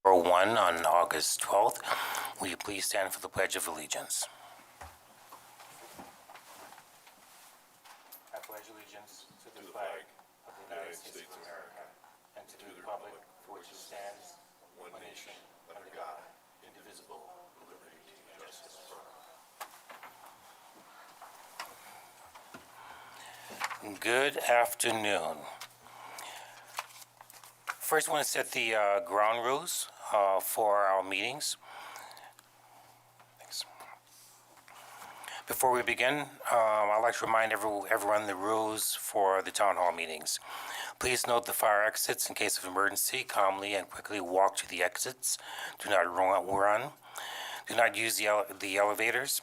01 on August 12th. Will you please stand for the Pledge of Allegiance? I pledge allegiance to the flag of the United States of America and to the republic for which it stands, one nation, under God, indivisible, with liberty and justice for all. Good afternoon. First, I want to set the ground rules for our meetings. Thanks. Before we begin, I'd like to remind everyone the rules for the town hall meetings. Please note the fire exits in case of emergency. Calmly and quickly walk to the exits. Do not run. Do not use the elevators.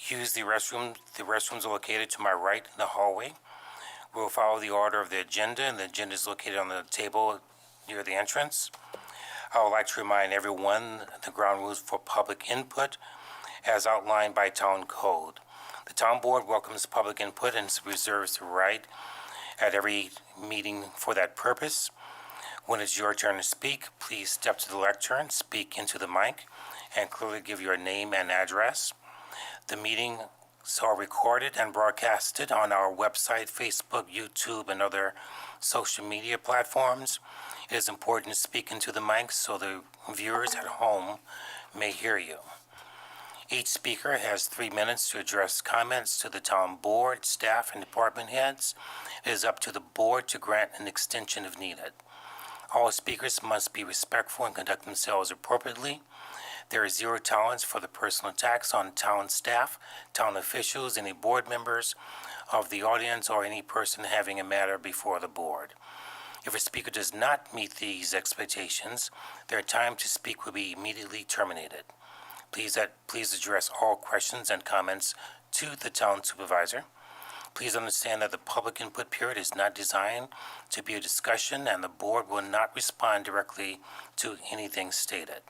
Use the restroom. The restrooms are located to my right in the hallway. We'll follow the order of the agenda, and the agenda is located on the table near the entrance. I would like to remind everyone the ground rules for public input as outlined by town code. The town board welcomes public input and reserves the right at every meeting for that purpose. When it's your turn to speak, please step to the lectern, speak into the mic, and clearly give your name and address. The meetings are recorded and broadcasted on our website, Facebook, YouTube, and other social media platforms. It is important to speak into the mic so the viewers at home may hear you. Each speaker has 3 minutes to address comments to the town board, staff, and department heads. It is up to the board to grant an extension if needed. All speakers must be respectful and conduct themselves appropriately. There is zero tolerance for the personal attacks on town staff, town officials, any board members of the audience, or any person having a matter before the board. If a speaker does not meet these expectations, their time to speak will be immediately terminated. Please address all questions and comments to the town supervisor. Please understand that the public input period is not designed to be a discussion, and the board will not respond directly to anything stated.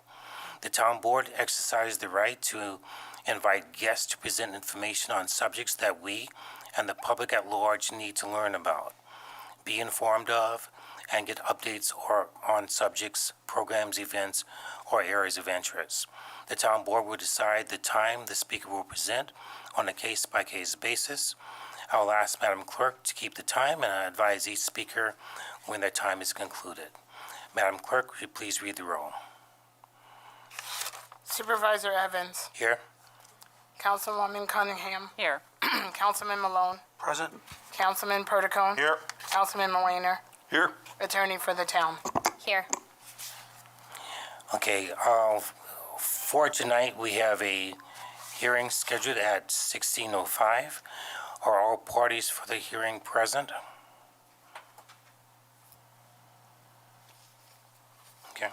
The town board exercises the right to invite guests to present information on subjects that we and the public at large need to learn about, be informed of, and get updates on subjects, programs, events, or areas of interest. The town board will decide the time the speaker will present on a case-by-case basis. I will ask Madam Clerk to keep the time, and I advise each speaker when their time is concluded. Madam Clerk, would you please read the roll? Supervisor Evans. Here. Councilwoman Cunningham. Here. Councilman Malone. Present. Councilman Perticone. Here. Councilman Melaner. Here. Attorney for the town. Here. Okay, for tonight, we have a hearing scheduled at 16:05. Are all parties for the hearing present? Okay.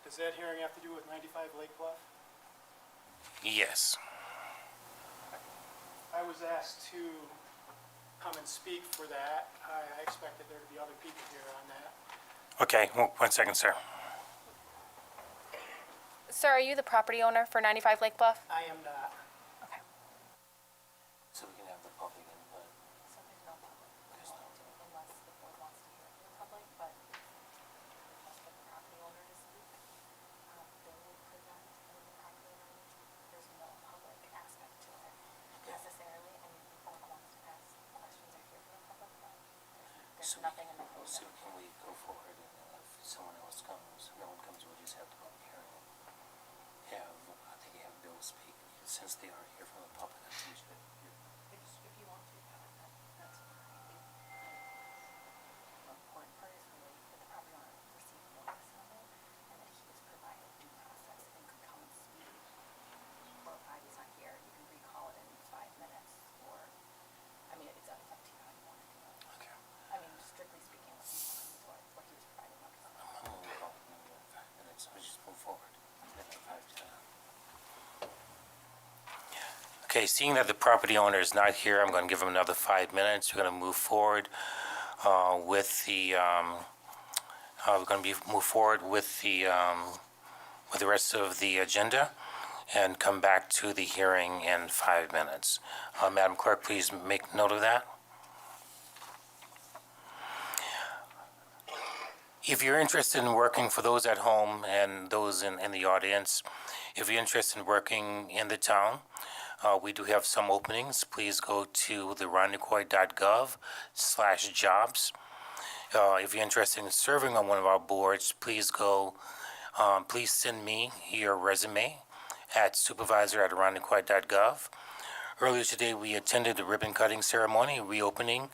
Does that hearing have to do with 95 Lake Bluff? Yes. I was asked to come and speak for that. I expected there to be other people here on that. Okay, 1 second, sir. Sir, are you the property owner for 95 Lake Bluff? I am not. Okay. So we can have the public input. So there's no public. There's no, unless the board wants to hear from the public, but just for the property owner to speak. They will present and the property owner, there's no public aspect to it necessarily. I mean, if the board wants to ask questions or hear from the public, but there's nothing in the code. So can we go forward, and if someone else comes, no one comes, we'll just have the public hearing. I think you have Bill speak, since they are here from the public, I think we should. If you want to, that's fine. The important part is really that the property owner received notice of it and that he was provided due process and could come and speak. Or if he's not here, you can recall it in 5 minutes, or, I mean, it's up to you how you want to do it. Okay. I mean, strictly speaking, what he was provided notice of. I'm going to call in 5 minutes, so we just move forward. Okay, Okay, seeing that the property owner is not here, I'm going to give him another 5 minutes. We're going to move forward with the, with the rest of the agenda and come back to the hearing in 5 minutes. Madam Clerk, please make note of that. If you're interested in working, for those at home and those in the audience, if you're interested in working in the town, we do have some openings. Please go to the irondequoit.gov/jobs. If you're interested in serving on one of our boards, please please send me your resume at supervisor@irondequoit.gov. Earlier today, we attended the ribbon cutting ceremony reopening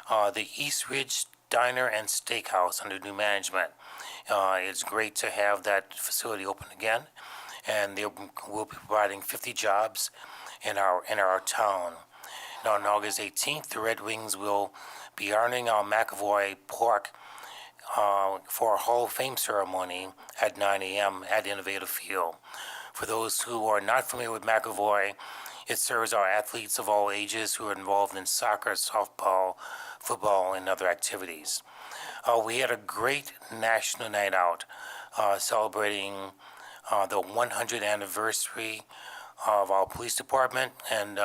the East Ridge Diner and Steakhouse under new management. It's great to have that facility open again, and they will be providing 50 jobs in our town. Now, on August 18th, the Red Wings will be honoring our McAvoy Park for a Hall of Fame ceremony at 9 a.m. at Innovative Field. For those who are not familiar with McAvoy, it serves our athletes of all ages who are involved in soccer, softball, football, and other activities. We had a great national night out celebrating the 100th anniversary of our police department, and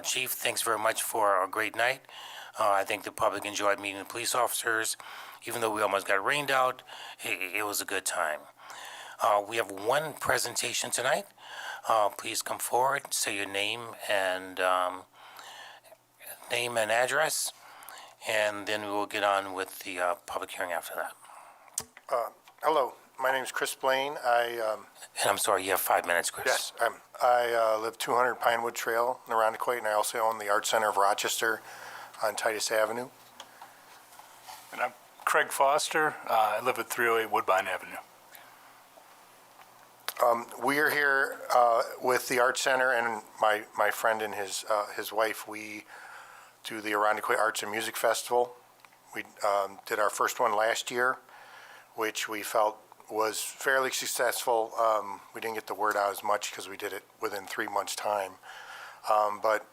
Chief, thanks very much for a great night. I think the public enjoyed meeting the police officers. Even though we almost got rained out, it was a good time. We have one presentation tonight. Please come forward, say your name and address, and then we will get on with the public hearing after that. Hello, my name is Chris Blaine. And I'm sorry, you have 5 minutes, Chris. Yes, I live 200 Pinewood Trail in Irondequoit, and I also own the Art Center of Rochester on Titus Avenue. And I'm Craig Foster. I live at 308 Woodbine Avenue. We are here with the Art Center and my friend and his wife. We do the Irondequoit Arts and Music Festival. We did our first one last year, which we felt was fairly successful. We didn't get the word out as much because we did it within 3 months' time. But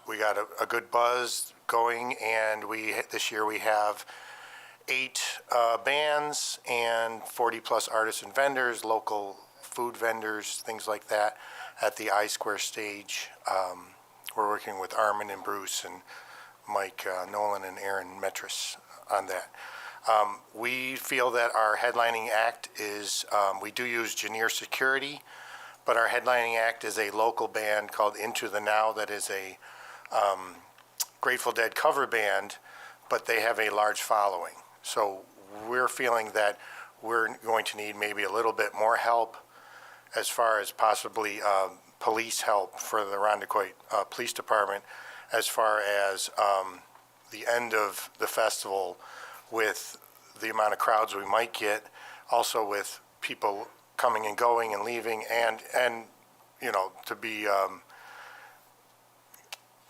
we got a good buzz going, and this year we have 8 bands and 40-plus artists and vendors, local food vendors, things like that, at the I-Square stage. We're working with Armin and Bruce and Mike Nolan and Aaron Metris on that. We feel that our headlining act is, we do use Janier Security, but our headlining act is a local band called Into the Now that is a Grateful Dead cover band, but they have a large following. So we're feeling that we're going to need maybe a little bit more help as far as possibly police help for the Irondequoit Police Department as far as the end of the festival with the amount of crowds we might get, also with people coming and going and leaving, and you know, to be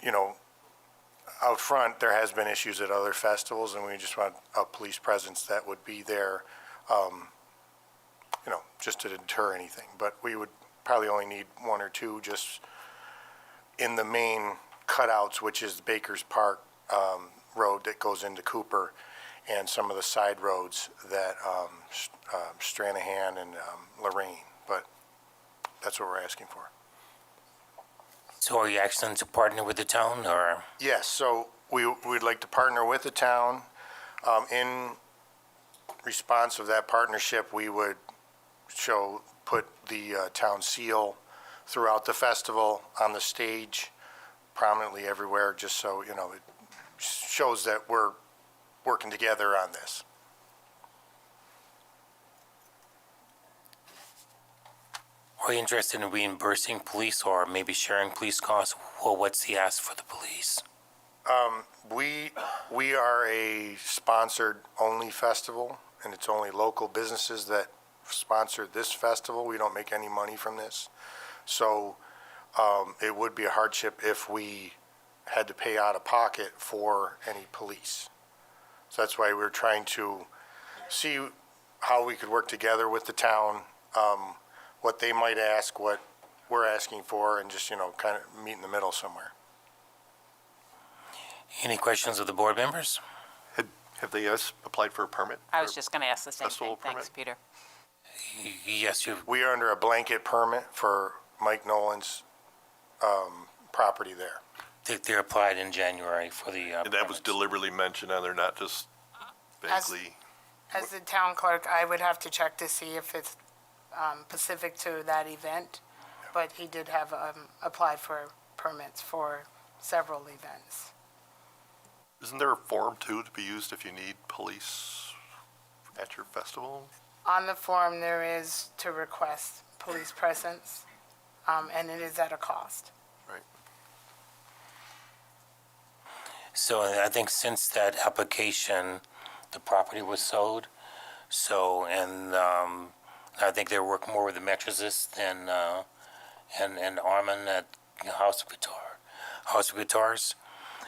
you know, out front, there has been issues at other festivals, and we just want a police presence that would be there, you know, just to deter anything. But we would probably only need 1 or 2 just in the main cutouts, which is Baker's Park road that goes into Cooper, and some of the side roads that Stranahan and Lorraine. But that's what we're asking for. So are you asking to partner with the town, or? Yes, so we'd like to partner with the town. In response of that partnership, we would put the town seal throughout the festival on the stage, prominently everywhere, just so, you know, it shows that we're working together on this. Are you interested in reimbursing police or maybe sharing police costs? Well, what's the ask for the police? We are a sponsored only festival, and it's only local businesses that sponsor this festival. We don't make any money from this. So it would be a hardship if we had to pay out of pocket for any police. So that's why we're trying to see how we could work together with the town, what they might ask, what we're asking for and just, kind of meet in the middle somewhere. Any questions of the board members? Have they applied for a permit? I was just going to ask the same Festival thing. Thanks, permit? Peter. Yes, you, We are under a blanket permit for Mike Nolan's property there. they applied in January for the. And that was permits. deliberately mentioned on there, not just vaguely? As the town clerk, I would have to check to see if it's specific to that event, but he did have applied for permits for several events. Isn't there a form too to be used if you need police at your festival? On the form, there is to request police presence, and it is at a cost. Right. So I think since that application, the property was sold. So, and I think they work more with the Metrosis than, and Armin at House of Guitars.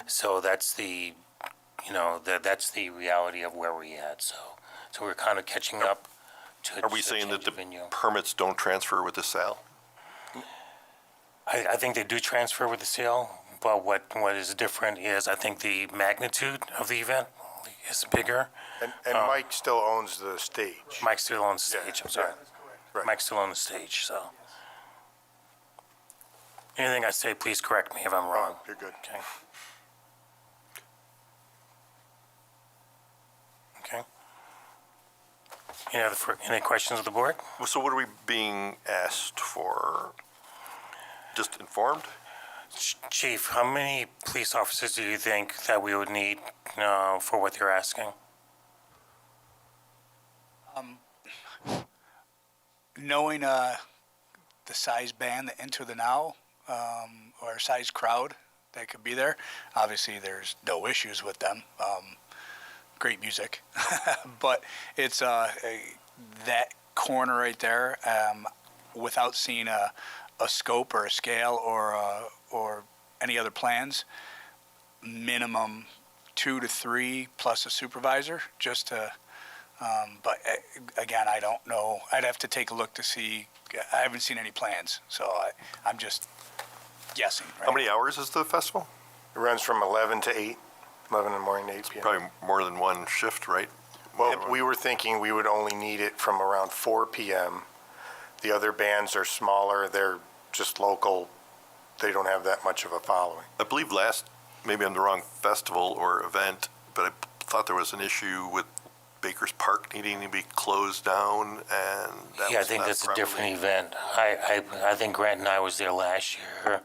So that's the, that's the reality of where we at. So we're kind of catching up to. Are we to saying that change the venue. permits don't transfer with the sale? I think they do transfer with the sale, but what is different is I think the magnitude of the event is bigger. And Mike still owns the stage. Mike's still on the stage, Yeah, I'm sorry. Right. Mike's still on the stage, so. Anything I say, please correct me if I'm wrong. You're good. Okay. Okay. Any questions of the board? So what are we being asked for? Just informed? Chief, how many police officers do you think that we would need for what they're asking? Knowing the size band that Enter the Now, or size crowd that could be there, obviously there's no issues with them. Great music, but it's that corner right there. Without seeing a scope or a scale or any other plans, minimum 2 to 3 plus a supervisor, just to. But again, I don't know. I'd have to take a look to see. I haven't seen any plans, so I'm just guessing. Right? How many hours is the festival? It runs from 11 to 8, 11 in the morning to 8 p.m. Probably more than one shift, right? Well, we were thinking we would only need it from around 4 p.m. The other bands are smaller. They're just local. They don't have that much of a following. I believe maybe I'm the wrong festival or event, but I thought there was an issue with Baker's Park needing to be closed down, and that Yeah, I was think not that's a properly- different event. I think Grant and I was there last year.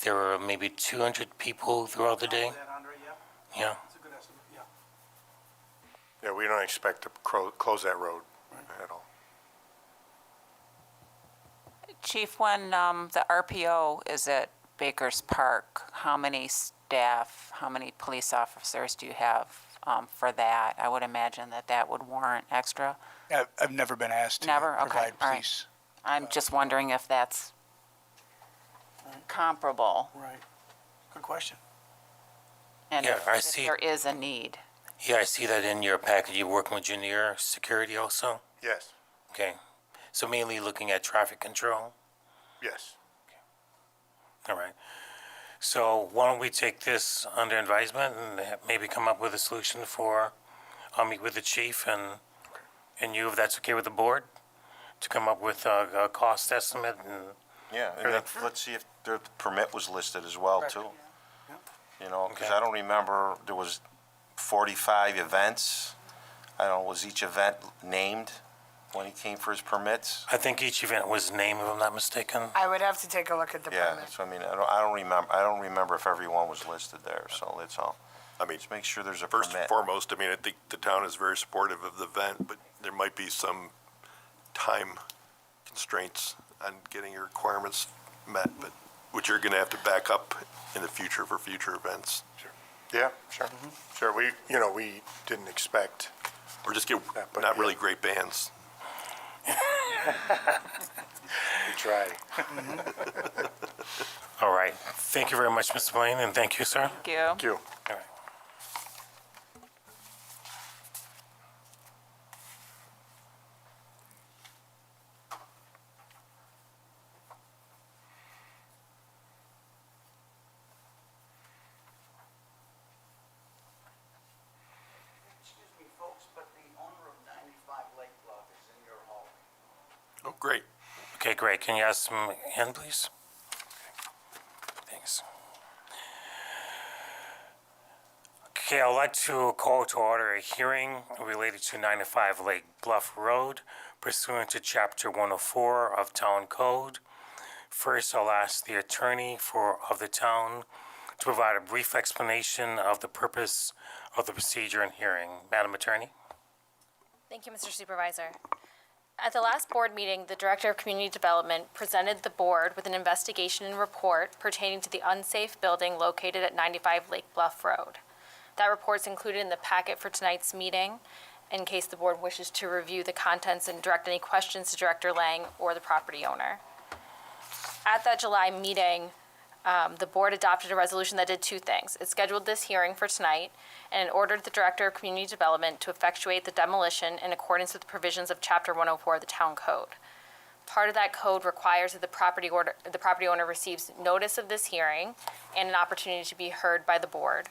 There were maybe 200 people throughout the day. Yeah. That's a good estimate, yeah. Yeah, we don't expect to close that road at all. Chief, when the RPO is at Baker's Park, how many staff, how many police officers do you have for that? I would imagine that would warrant extra. I've never been asked to Never? Okay, provide all right. police. I'm just wondering if that's comparable Right. Good question. and Yeah, I if see. there is a need. Yeah, I see that in your package. You're working with Junior Security also? Yes, Okay. So mainly looking at traffic control? yes. All right. So why don't we take this under advisement and maybe come up with a solution I'll meet with the chief and you, if that's okay with the board, to come up with a cost estimate and, Yeah, and let's see if the permit was listed as well, too. You know, because I don't remember, there was 45 events. I don't know, was each event named when he came for his permits? I think each event was named, if I'm not mistaken. I would have to take a look at the Yeah, permit. so I mean, I don't remember if everyone was listed there, so that's all. I mean, Just make sure there's a first and permit. foremost, I mean, I think the town is very supportive of the event, but there might be some time constraints on getting your requirements met, but which you're going to have to back up in the future for future events. Yeah, sure. Sure, we didn't expect. Or just get Yeah, but not yeah. really great bands. We try. All right. Thank you very much, Mr. Blaine, and thank you, sir. Thank you. Thank you. All right. Great. Okay, great. Can you ask him in, please? Thanks. Okay, I'd like to call to order a hearing related to 95 Lake Bluff Road pursuant to Chapter 104 of Town Code. First, I'll ask the attorney of the town to provide a brief explanation of the purpose of the procedure and hearing. Madam Attorney? Thank you, Mr. Supervisor. At the last board meeting, the Director of Community Development presented the board with an investigation and report pertaining to the unsafe building located at 95 Lake Bluff Road. That report's included in the packet for tonight's meeting in case the board wishes to review the contents and direct any questions to Director Lang or the property owner. At that July meeting, the board adopted a resolution that did two things. It scheduled this hearing for tonight, and it ordered the Director of Community Development to effectuate the demolition in accordance with the provisions of Chapter 104 of the Town Code. Part of that code requires that the property owner receives notice of this hearing and an opportunity to be heard by the board.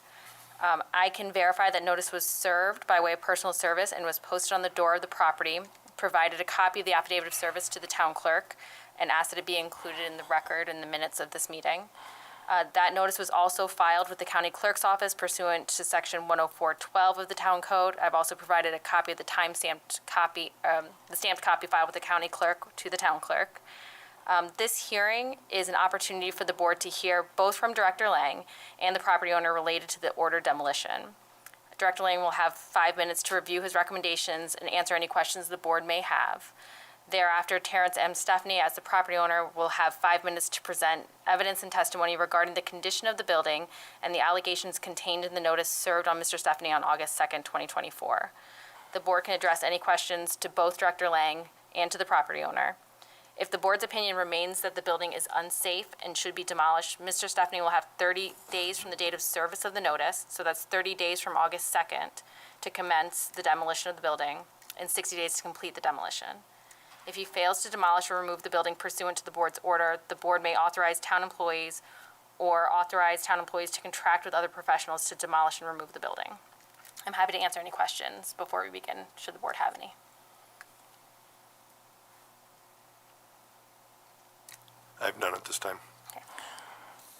I can verify that notice was served by way of personal service and was posted on the door of the property, provided a copy of the affidavit of service to the town clerk, and asked that it be included in the record in the minutes of this meeting. That notice was also filed with the county clerk's office pursuant to section 104.12 of the town code. I've also provided a copy of the stamped copy filed with the county clerk to the town clerk. This hearing is an opportunity for the board to hear both from Director Lang and the property owner related to the ordered demolition. Director Lang will have 5 minutes to review his recommendations and answer any questions the board may have. Thereafter, Terrence M. Stephanie, as the property owner, will have 5 minutes to present evidence and testimony regarding the condition of the building and the allegations contained in the notice served on Mr. Stephanie on August 2nd, 2024. The board can address any questions to both Director Lang and to the property owner. If the board's opinion remains that the building is unsafe and should be demolished, Mr. Stephanie will have 30 days from the date of service of the notice, so that's 30 days from August 2nd, to commence the demolition of the building, and 60 days to complete the demolition. If he fails to demolish or remove the building pursuant to the board's order, the board may authorize town employees to contract with other professionals to demolish and remove the building. I'm happy to answer any questions before we begin, should the board have any. I have none at this time.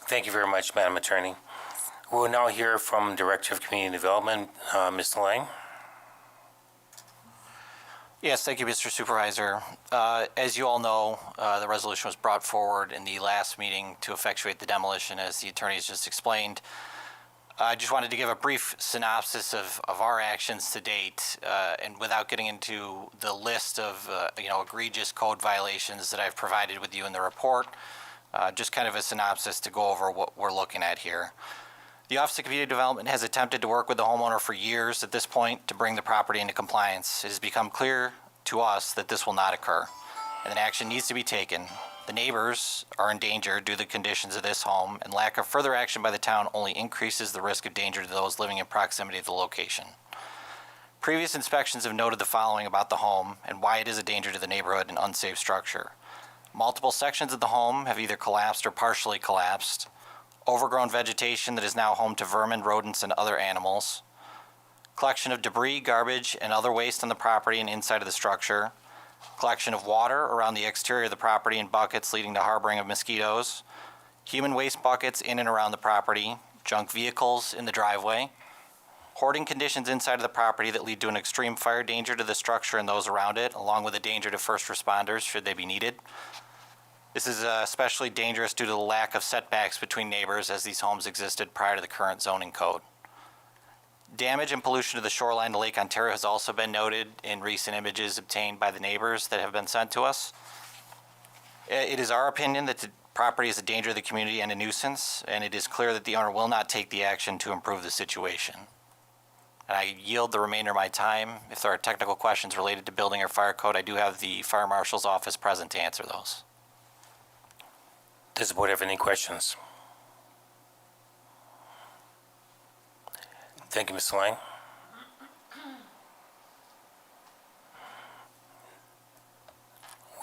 Thank you very much, Madam Attorney. We'll now hear from Director of Community Development, Ms. Lang. Yes, thank you, Mr. Supervisor. As you all know, the resolution was brought forward in the last meeting to effectuate the demolition, as the attorney has just explained. I just wanted to give a brief synopsis of our actions to date, and without getting into the list of egregious code violations that I've provided with you in the report, just kind of a synopsis to go over what we're looking at here. The Office of Community Development has attempted to work with the homeowner for years at this point to bring the property into compliance. It has become clear to us that this will not occur, and that action needs to be taken. The neighbors are in danger due to the conditions of this home, and lack of further action by the town only increases the risk of danger to those living in proximity to the location. Previous inspections have noted the following about the home and why it is a danger to the neighborhood and unsafe structure. Multiple sections of the home have either collapsed or partially collapsed. Overgrown vegetation that is now home to vermin, rodents, and other animals. Collection of debris, garbage, and other waste on the property and inside of the structure. Collection of water around the exterior of the property in buckets leading to harboring of mosquitoes. Human waste buckets in and around the property. Junk vehicles in the driveway. Hoarding conditions inside of the property that lead to an extreme fire danger to the structure and those around it, along with a danger to first responders should they be needed. This is especially dangerous due to the lack of setbacks between neighbors, as these homes existed prior to the current zoning code. Damage and pollution to the shoreline of Lake Ontario has also been noted in recent images obtained by the neighbors that have been sent to us. It is our opinion that the property is a danger to the community and a nuisance, and it is clear that the owner will not take the action to improve the situation. And I yield the remainder of my time. If there are technical questions related to building or fire code, I do have the Fire Marshal's office present to answer those. Does the board have any questions? Thank you, Ms. Lang.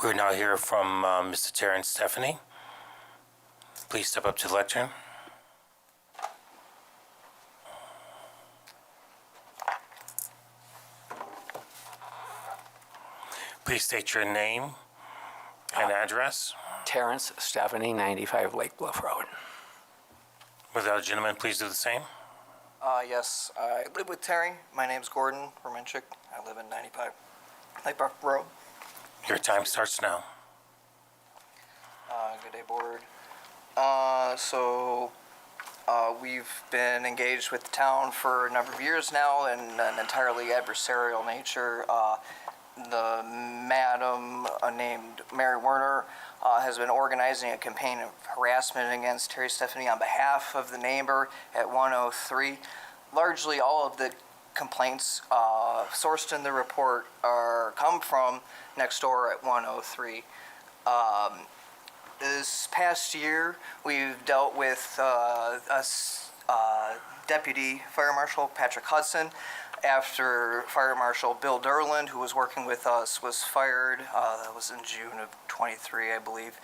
We'll now hear from Mr. Terrence Stephanie. Please step up to the lectern. Please state your name, And address? Terrence Stephanie, 95 Lake Bluff Road. Would the gentleman please do the same? Yes, I live with Terry. My name's Gordon Romanchik. I live in 95 Lake Bluff Road. Your time starts now. Good day, board. We've been engaged with the town for a number of years now in an entirely adversarial nature. The madam named Mary Werner has been organizing a campaign of harassment against Terry Stephanie on behalf of the neighbor at 103. Largely all of the complaints sourced in the report come from next door at 103. This past year, we've dealt with Deputy Fire Marshal Patrick Hudson after Fire Marshal Bill Derland, who was working with us, was fired. That was in June of 23, I believe.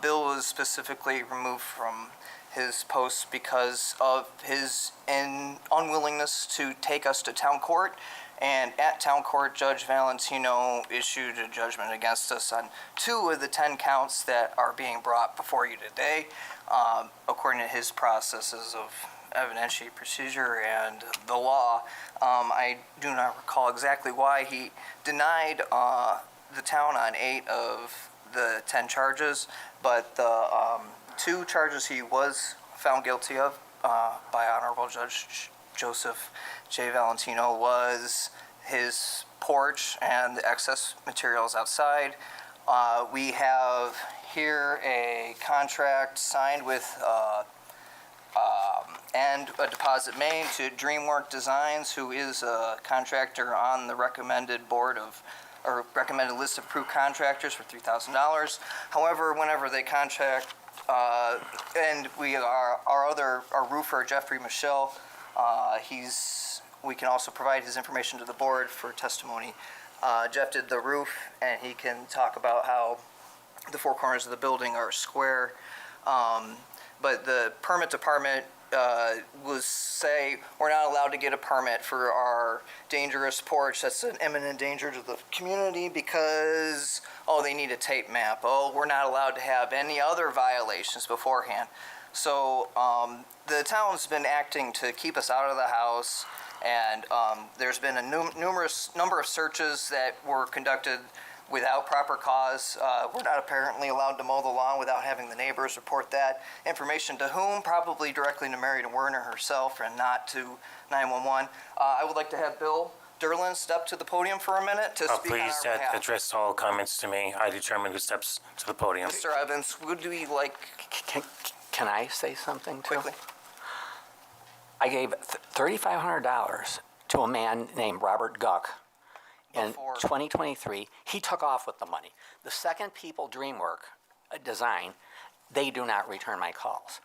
Bill was specifically removed from his post because of his unwillingness to take us to town court. And at town court, Judge Valentino issued a judgment against us on 2 of the 10 counts that are being brought before you today, according to his processes of evidentiary procedure and the law. I do not recall exactly why he denied the town on 8 of the 10 charges, but the 2 charges he was found guilty of by Honorable Judge Joseph J. Valentino was his porch and the excess materials outside. We have here a contract signed with and a deposit made to DreamWork Designs, who is a contractor on the recommended board of, or recommended list of approved contractors for $3,000. However, whenever they contract, and our roofer, Jeffrey Michelle, we can also provide his information to the board for testimony. Jeff did the roof, and he can talk about how the 4 corners of the building are square. But the permit department was say we're not allowed to get a permit for our dangerous porch that's an imminent danger to the community because, they need a tape map. We're not allowed to have any other violations beforehand. So the town's been acting to keep us out of the house, and there's been a numerous number of searches that were conducted without proper cause. We're not apparently allowed to mow the lawn without having the neighbors report that information to whom? Probably directly to Mary Werner herself and not to 911. I would like to have Bill Derland step to the podium for a minute to speak on our Please behalf. address all comments to me. I determine who steps to the podium. Mr. Evans, would we like Can I say something too? quickly? I gave $3,500 to a man named Robert Guck in Before. 2023. He took off with the money. The second people DreamWork Design, they do not return my calls.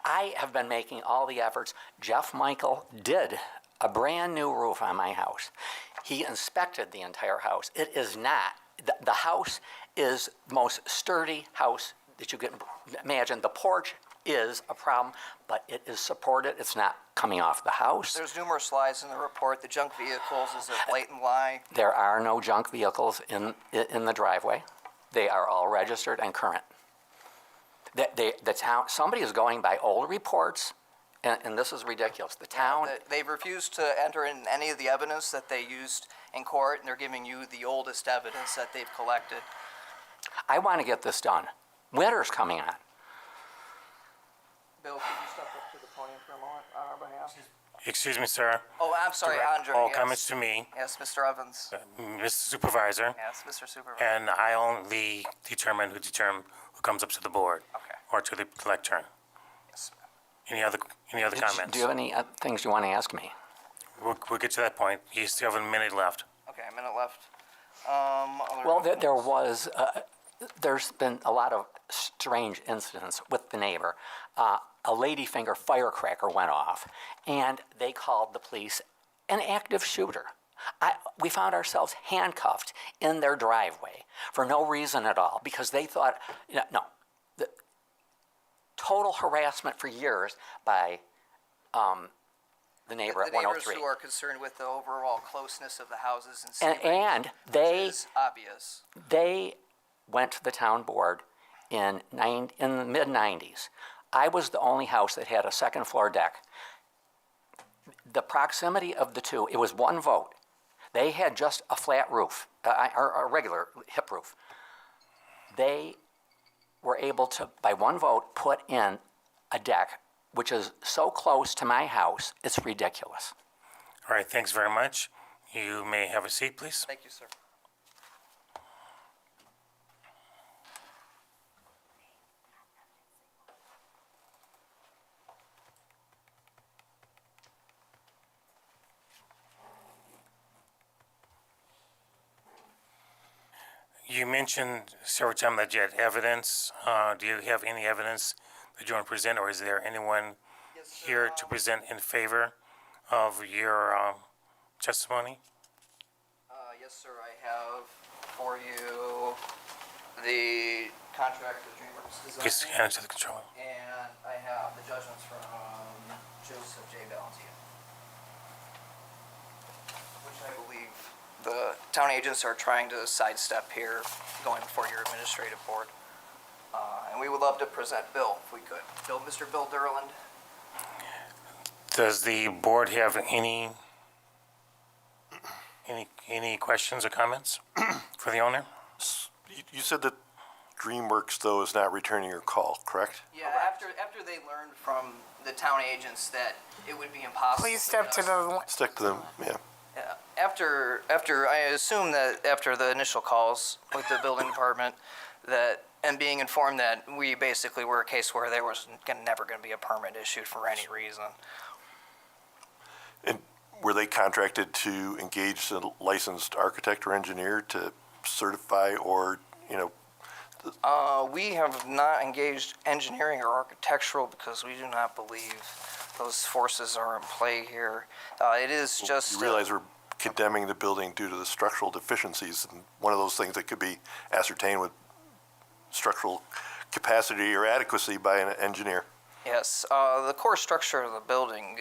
I have been making all the efforts. Jeff Michael did a brand new roof on my house. He inspected the entire house. It is not, the house is the most sturdy house that you can imagine. The porch is a problem, but it is supported. It's not coming off the house. There's numerous slides in the report. The junk vehicles is a blatant lie. There are no junk vehicles in the driveway. They are all registered and current. The town, somebody is going by old reports, and this is ridiculous. The town, They've refused to enter in any of the evidence that they used in court, and they're giving you the oldest evidence that they've collected. I want to get this done. Winter's coming on. Bill, could you step up to the podium for a moment on our behalf? Excuse me, sir. Oh, I'm sorry, Direct Andre. all yes. comments to me, Yes, Mr. Evans. Mr. Supervisor, Yes, Mr. Supervisor. and I only determine who comes up to the board Okay. or to the lectern. Yes. Any other comments? Do you have any things you want to ask me? We'll get to that point. You still have a minute left. Okay, a minute left. Well, there's been a lot of strange incidents with the neighbor. A ladyfinger firecracker went off, and they called the police an active shooter. We found ourselves handcuffed in their driveway for no reason at all because they thought, the total harassment for years by the neighbor at The neighbors 103. who are concerned with the overall closeness of the houses and And, city and which they is obvious. they went to the town board in the mid-90s. I was the only house that had a second floor deck. The proximity of the two, it was one vote. They had just a flat roof, or a regular hip roof. They were able to, by one vote, put in a deck which is so close to my house, it's ridiculous. All right, thanks very much. You may have a seat, please. Thank you, sir. You mentioned several times that you had evidence. Do you have any evidence that you want to present, or is there anyone here to present in favor of your testimony? Yes, sir, I have for you the contract with DreamWorks Please Design, hand it to the controller. and I have the judgments from Joseph J. Valentino, which I believe the town agents are trying to sidestep here, going before your administrative board. And we would love to present Bill, if we could. Mr. Bill Durland. Does the board have any questions or comments for the owner? You said that DreamWorks, though, is not returning your call, correct? Yeah, after they learned from the town agents that it would be impossible. Please step to the, Stick to them, yeah. Yeah, after I assume that after the initial calls with the building department, that, and being informed that we basically were a case where there was never going to be a permit issued for any reason. And were they contracted to engage a licensed architect or engineer to certify or, We have not engaged engineering or architectural because we do not believe those forces are in play here. It is just. you realize we're condemning the building due to the structural deficiencies, and one of those things that could be ascertained with structural capacity or adequacy by an engineer. Yes, the core structure of the building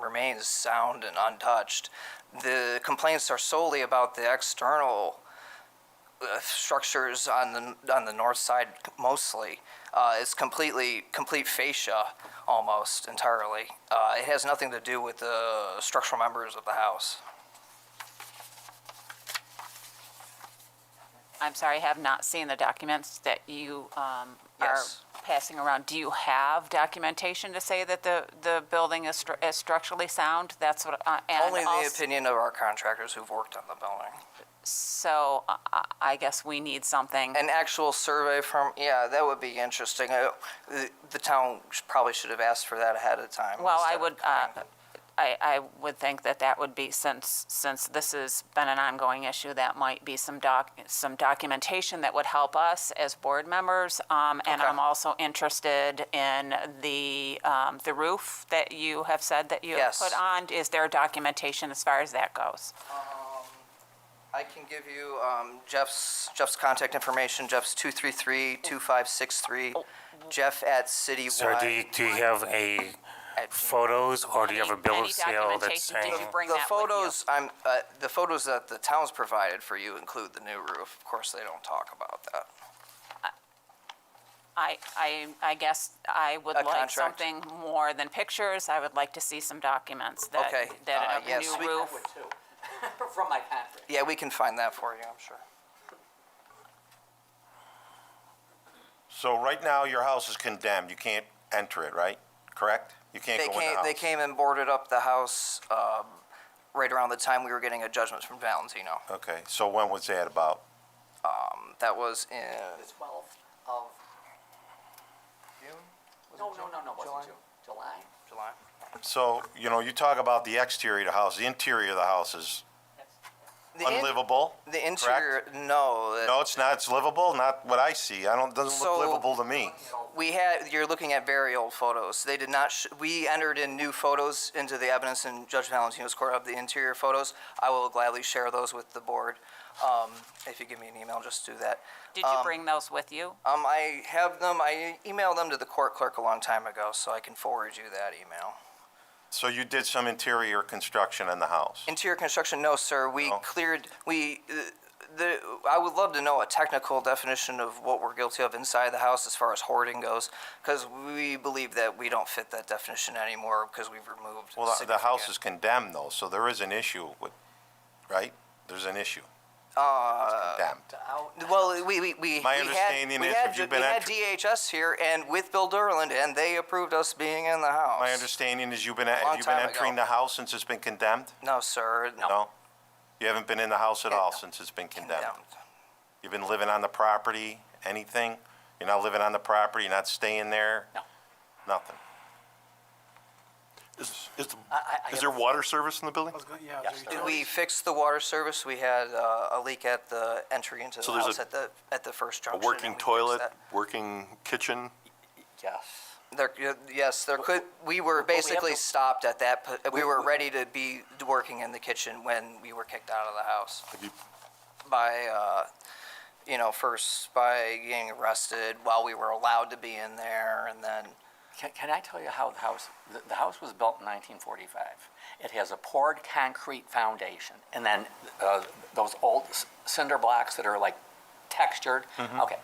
remains sound and untouched. The complaints are solely about the external structures on the north side mostly. It's complete fascia almost entirely. It has nothing to do with the structural members of the house. I'm sorry, I have not seen the documents that you are Yes. passing around. Do you have documentation to say that the building is structurally sound? That's what, and Only the also- opinion of our contractors who've worked on the building. So I guess we need something. An actual survey from, yeah, that would be interesting. The town probably should have asked for that ahead of time. Well, I instead of would, coming. I would think that would be, since this has been an ongoing issue, that might be some documentation that would help us as board members. And Okay. I'm also interested in the roof that you have said that you have Yes. put on. Is there documentation as far as that goes? I can give you Jeff's contact information. Jeff's 233-2563. Jeff at Citywide. Sir, do you have photos, or do you have a bill Any of sale that's documentation? Did saying? you bring The that with you? photos, the photos that the town's provided for you include the new roof. Of course, they don't talk about that. I guess I would A like contract. something more than pictures. I would like to see some documents that, Okay, that a yes, new we- roof. From my contract. Yeah, we can find that for you, I'm sure. So right now, your house is condemned. You can't enter it, right? Correct? You can't go in the house. They came and boarded up the house right around the time we were getting a judgment from Valentino. Okay, so when was that about? That was in The 12th of, June? Was it no, June? it July? wasn't June. July? July. So, you talk about the exterior of the house. The interior of the house is The in- unlivable? The interior, no. No, it's not. It's livable? Not what I see. Doesn't So- look livable to me. You're looking at very old photos. They did not, we entered in new photos into the evidence in Judge Valentino's court of the interior photos. I will gladly share those with the board. If you give me an email, just do that. Did you bring those with you? I have them, I emailed them to the court clerk a long time ago, so I can forward you that email. So you did some interior construction on the house? Interior construction, no, sir. We No? cleared, I would love to know a technical definition of what we're guilty of inside the house as far as hoarding goes, because we believe that we don't fit that definition anymore because we've removed. Well, the house significant- is condemned though, so there is an issue with, right? There's an issue. Condemned. Well, My understanding is if you've been we had entering- DHS here and with Bill Durland, and they approved us being in the house. My understanding is have you been time entering ago. the house since it's been condemned? No, sir. No? You haven't been in the house at all No. since it's been condemned? Condemned. You've been living on the property, anything? You're not living on the property, you're not staying there? No. Nothing? Is there water service in the building? Yeah. Yes, there you We fixed the water service. We had a leak at the entry into the So there's house at the first A junction. working and we fixed toilet, that. working kitchen? Yes. Yes, there could, we were But we have basically to- stopped at that, we were ready to be working in the kitchen when we were kicked out of the house Have you- by, first by getting arrested while we were allowed to be in there, and then, Can I tell you how the house was built in 1945. It has a poured concrete foundation, and then those old cinder blocks that are like textured. Okay.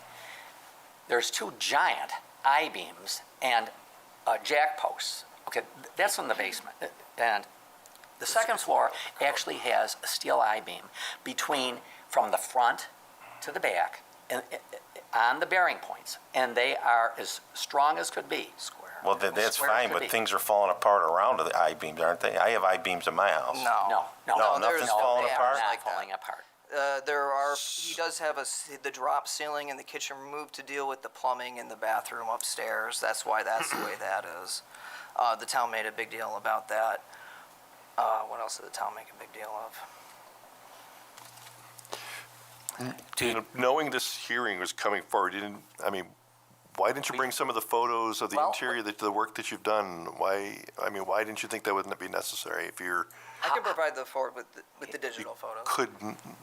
There's two giant I-beams and jack posts. Okay, that's in the basement. And the second floor actually has a steel I-beam from the front to the back and on the bearing points, and they are as strong as could be. Well, that's Square fine, could but be. things are falling apart around the I-beams, aren't they? I have I-beams in my house. no. No, nothing's there's- falling they are apart? Not like that. falling apart. He does have the drop ceiling in the kitchen removed to deal with the plumbing in the bathroom upstairs. That's why that's the way that is. The town made a big deal about that. What else did the town make a big deal of? Knowing this hearing was coming forward, why didn't you bring some of the photos of the Well, interior, the work that you've done? Why didn't you think that wouldn't be necessary if you're, I can provide the forward with the digital photos. could,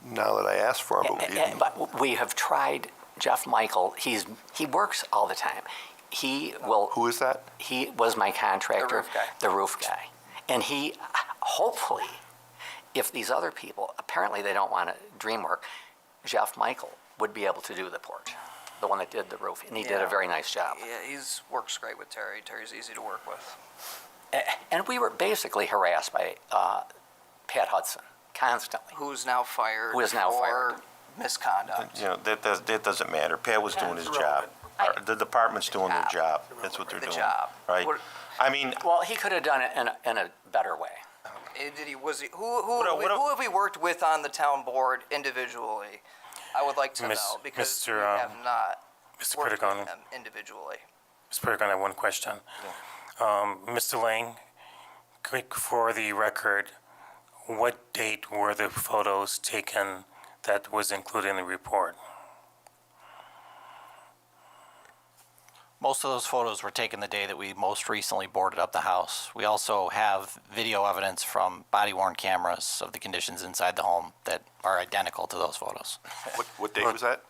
now that I asked for them, but we didn't? But we have tried Jeff Michael. He works all the time. He Who is that? He was my contractor. The roof guy. The roof guy. And he, hopefully, if these other people, apparently they don't want to dream work, Jeff Michael would be able to do the porch, the one that did the roof, and he did a Yeah. very nice job. Yeah, works great with Terry. Terry's easy to work with. And we were basically harassed by Pat Hudson constantly. Who's now fired. Who is now for fired. misconduct. That doesn't matter. Pat was doing his job. The department's doing their job. That's what they're The doing. job. Right? What- Well, he could have done it in a better way. Who have we worked with on the town board individually? I would like to Miss- know, because we Mr., have not Mr. worked with Pentagon. them individually. Mr. Perk, I have one question. Mr. Lang, quick for the record, what date were the photos taken that was included in the report? Most of those photos were taken the day that we most recently boarded up the house. We also have video evidence from body-worn cameras of the conditions inside the home that are identical to those photos. What date was that?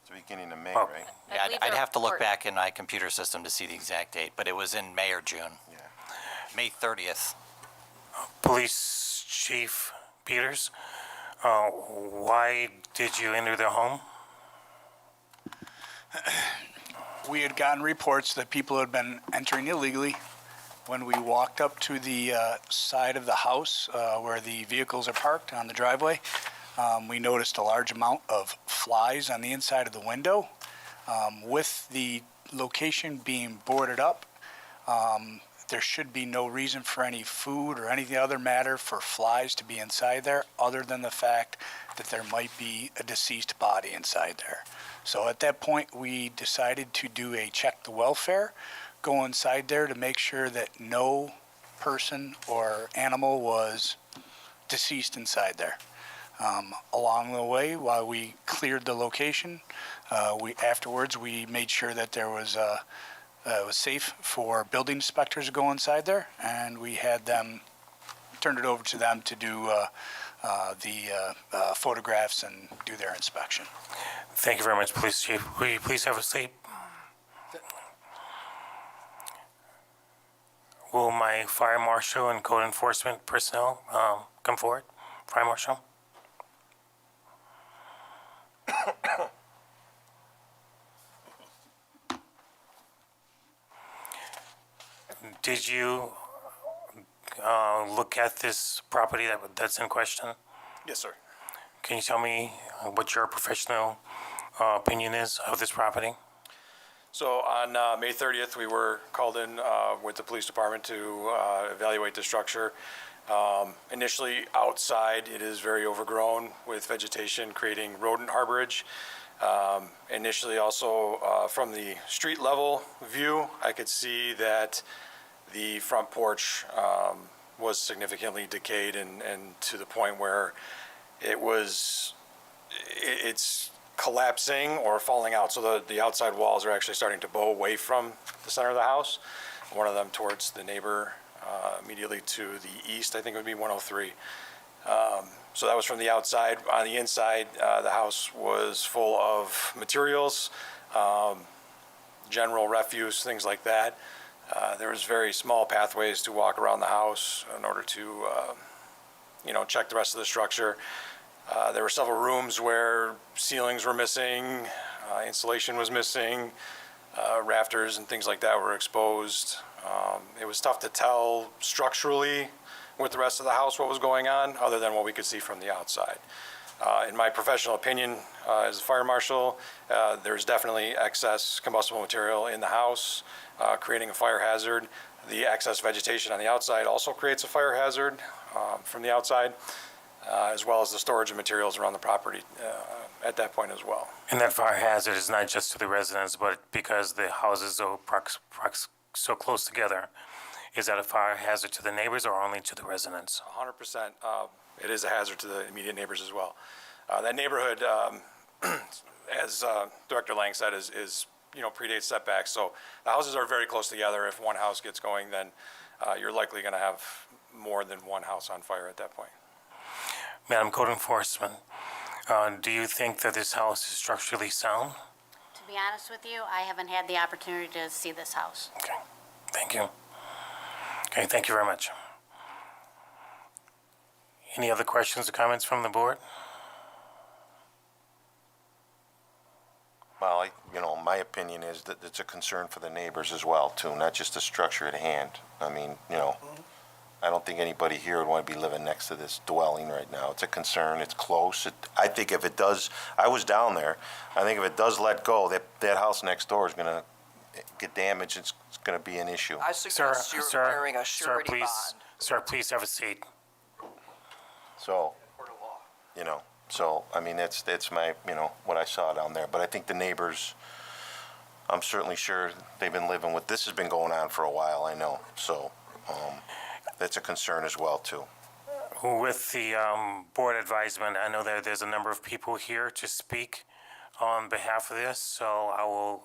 It's the beginning of May, Oh. right? Yeah, believe I'd the have to look report- back in my computer system to see the exact date, but it was in May or June. Yeah. May 30th. Police Chief Peters, why did you enter the home? We had gotten reports that people had been entering illegally. When we walked up to the side of the house where the vehicles are parked on the driveway, we noticed a large amount of flies on the inside of the window. With the location being boarded up, there should be no reason for any food or any other matter for flies to be inside there, other than the fact that there might be a deceased body inside there. So at that point, we decided to do a check the welfare, go inside there to make sure that no person or animal was deceased inside there. Along the way, while we cleared the location, afterwards we made sure that there was it was safe for building inspectors to go inside there, and we had them turned it over to them to do the photographs and do their inspection. Thank you very much, Police Chief. Will you please have a seat? Will my fire marshal and code enforcement personnel come forward? Fire marshal? Did you look at this property that's in question? Yes, sir. Can you tell me what your professional opinion is of this property? So on May 30th, we were called in with the police department to evaluate the structure. Initially outside, it is very overgrown with vegetation creating rodent harborage. Initially also from the street level view, I could see that the front porch was significantly decayed and to the point where it's collapsing or falling out. So the outside walls are actually starting to bow away from the center of the house. One of them towards the neighbor immediately to the east, I think it would be 103. So that was from the outside. On the inside, the house was full of materials, general refuse, things like that. There was very small pathways to walk around the house in order to, check the rest of the structure. There were several rooms where ceilings were missing, insulation was missing, rafters and things like that were exposed. It was tough to tell structurally with the rest of the house what was going on, other than what we could see from the outside. In my professional opinion, as a fire marshal, there's definitely excess combustible material in the house, creating a fire hazard. The excess vegetation on the outside also creates a fire hazard from the outside, as well as the storage of materials around the property at that point as well. And that fire hazard is not just to the residents, but because the houses are so close together. Is that a fire hazard to the neighbors or only to the residents? 100%. It is a hazard to the immediate neighbors as well. That neighborhood, as Director Lang said, is predates setbacks. So the houses are very close together. If one house gets going, then you're likely going to have more than one house on fire at that point. Madam Code Enforcement, do you think that this house is structurally sound? To be honest with you, I haven't had the opportunity to see this house. Okay, thank you. Okay, thank you very much. Any other questions or comments from the board? Well, my opinion is that it's a concern for the neighbors as well, too, not just the structure at hand. I mean, I don't think anybody here would want to be living next to this dwelling right now. It's a concern, it's close. I think if it does, I was down there, I think if it does let go, that house next door is going to get damaged, it's going to be an issue. I suggest you're wearing a surety bond. Sir, please have a seat. So, so, I mean, that's my, what I saw down there. But I think the neighbors, I'm certainly sure they've been living with, this has been going on for a while, I know. So, that's a concern as well, too. With the board advisement, I know that there's a number of people here to speak on behalf of this, so I will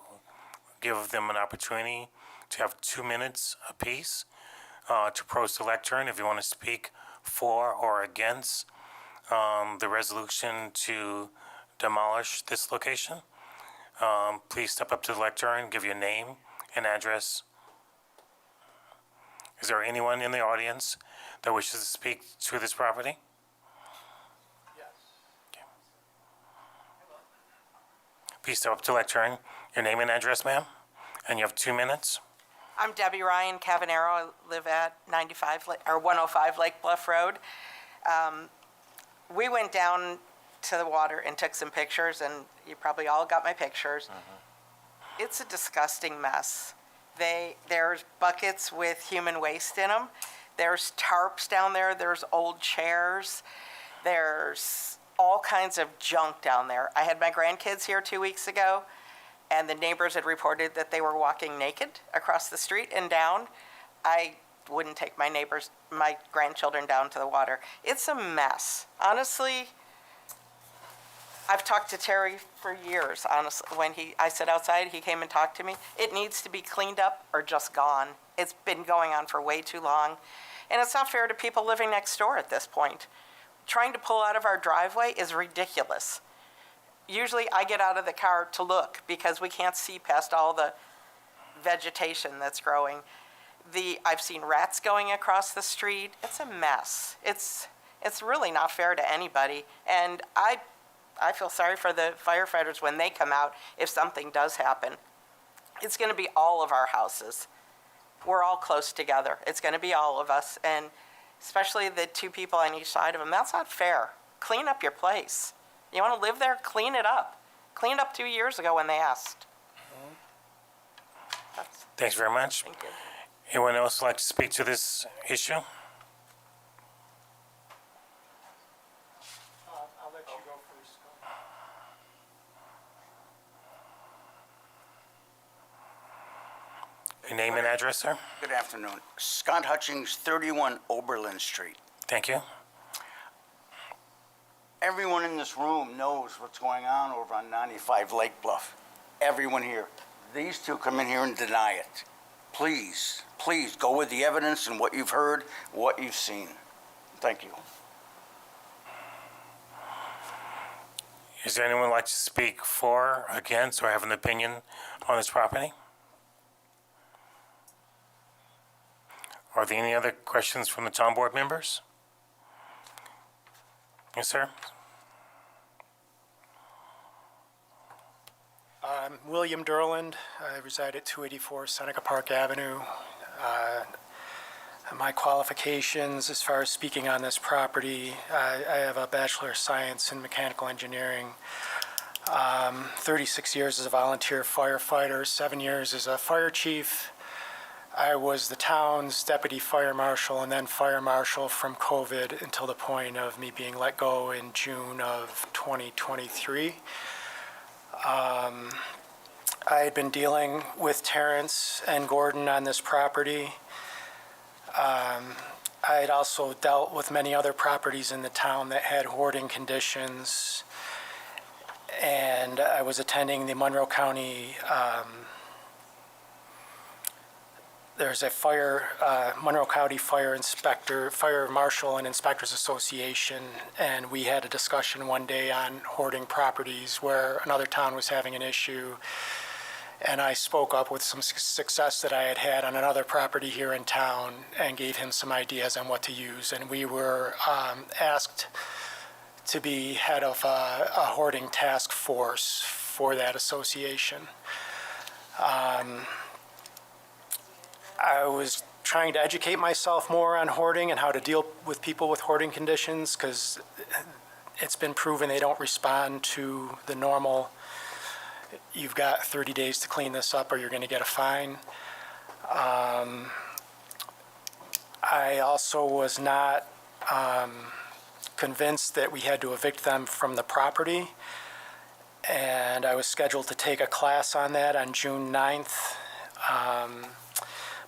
give them an opportunity to have 2 minutes apiece to approach the lectern if you want to speak for or against the resolution to demolish this location. Please step up to the lectern, give your name and address. Is there anyone in the audience that wishes to speak to this property? Yes. Okay. Please step up to the lectern, your name and address, ma'am, and you have 2 minutes. I'm Debbie Ryan Cavanero. I live at 105 Lake Bluff Road. We went down to the water and took some pictures, and you probably all got my pictures. It's a disgusting mess. There's buckets with human waste in them. There's tarps down there. There's old chairs. There's all kinds of junk down there. I had my grandkids here 2 weeks ago, and the neighbors had reported that they were walking naked across the street and down. I wouldn't take my grandchildren down to the water. It's a mess. Honestly, I've talked to Terry for years, honestly. When I sit outside, he came and talked to me. It needs to be cleaned up or just gone. It's been going on for way too long. And it's not fair to people living next door at this point. Trying to pull out of our driveway is ridiculous. Usually I get out of the car to look because we can't see past all the vegetation that's growing. I've seen rats going across the street. It's a mess. It's really not fair to anybody. And I feel sorry for the firefighters when they come out if something does happen. It's going to be all of our houses. We're all close together. It's going to be all of us, and especially the two people on each side of them. That's not fair. Clean up your place. You want to live there? Clean it up. Cleaned up 2 years ago when they asked. Thanks very much. Thank you. Anyone else like to speak to this issue? I'll let you go first. Your name and address, sir? Good afternoon. Scott Hutchings, 31 Oberlin Street. Thank you. Everyone in this room knows what's going on over on 95 Lake Bluff. Everyone here. These two come in here and deny it. Please, please go with the evidence and what you've heard, what you've seen. Thank you. Is there anyone like to speak for, against, or have an opinion on this property? Are there any other questions from the town board members? Yes, sir. I'm William Derland. I reside at 284 Seneca Park Avenue. My qualifications as far as speaking on this property, I have a Bachelor of Science in Mechanical Engineering, 36 years as a volunteer firefighter, 7 years as a fire chief. I was the town's deputy fire marshal and then fire marshal from COVID until the point of me being let go in June of 2023. I had been dealing with Terrence and Gordon on this property. I had also dealt with many other properties in the town that had hoarding conditions. And I was attending the Monroe County, there's a Monroe County Fire Marshal and Inspectors Association, and we had a discussion one day on hoarding properties where another town was having an issue. And I spoke up with some success that I had had on another property here in town and gave him some ideas on what to use. And we were asked to be head of a hoarding task force for that association. I was trying to educate myself more on hoarding and how to deal with people with hoarding conditions, because it's been proven they don't respond to the normal, you've got 30 days to clean this up or you're going to get a fine. I also was not convinced that we had to evict them from the property, and I was scheduled to take a class on that on June 9th.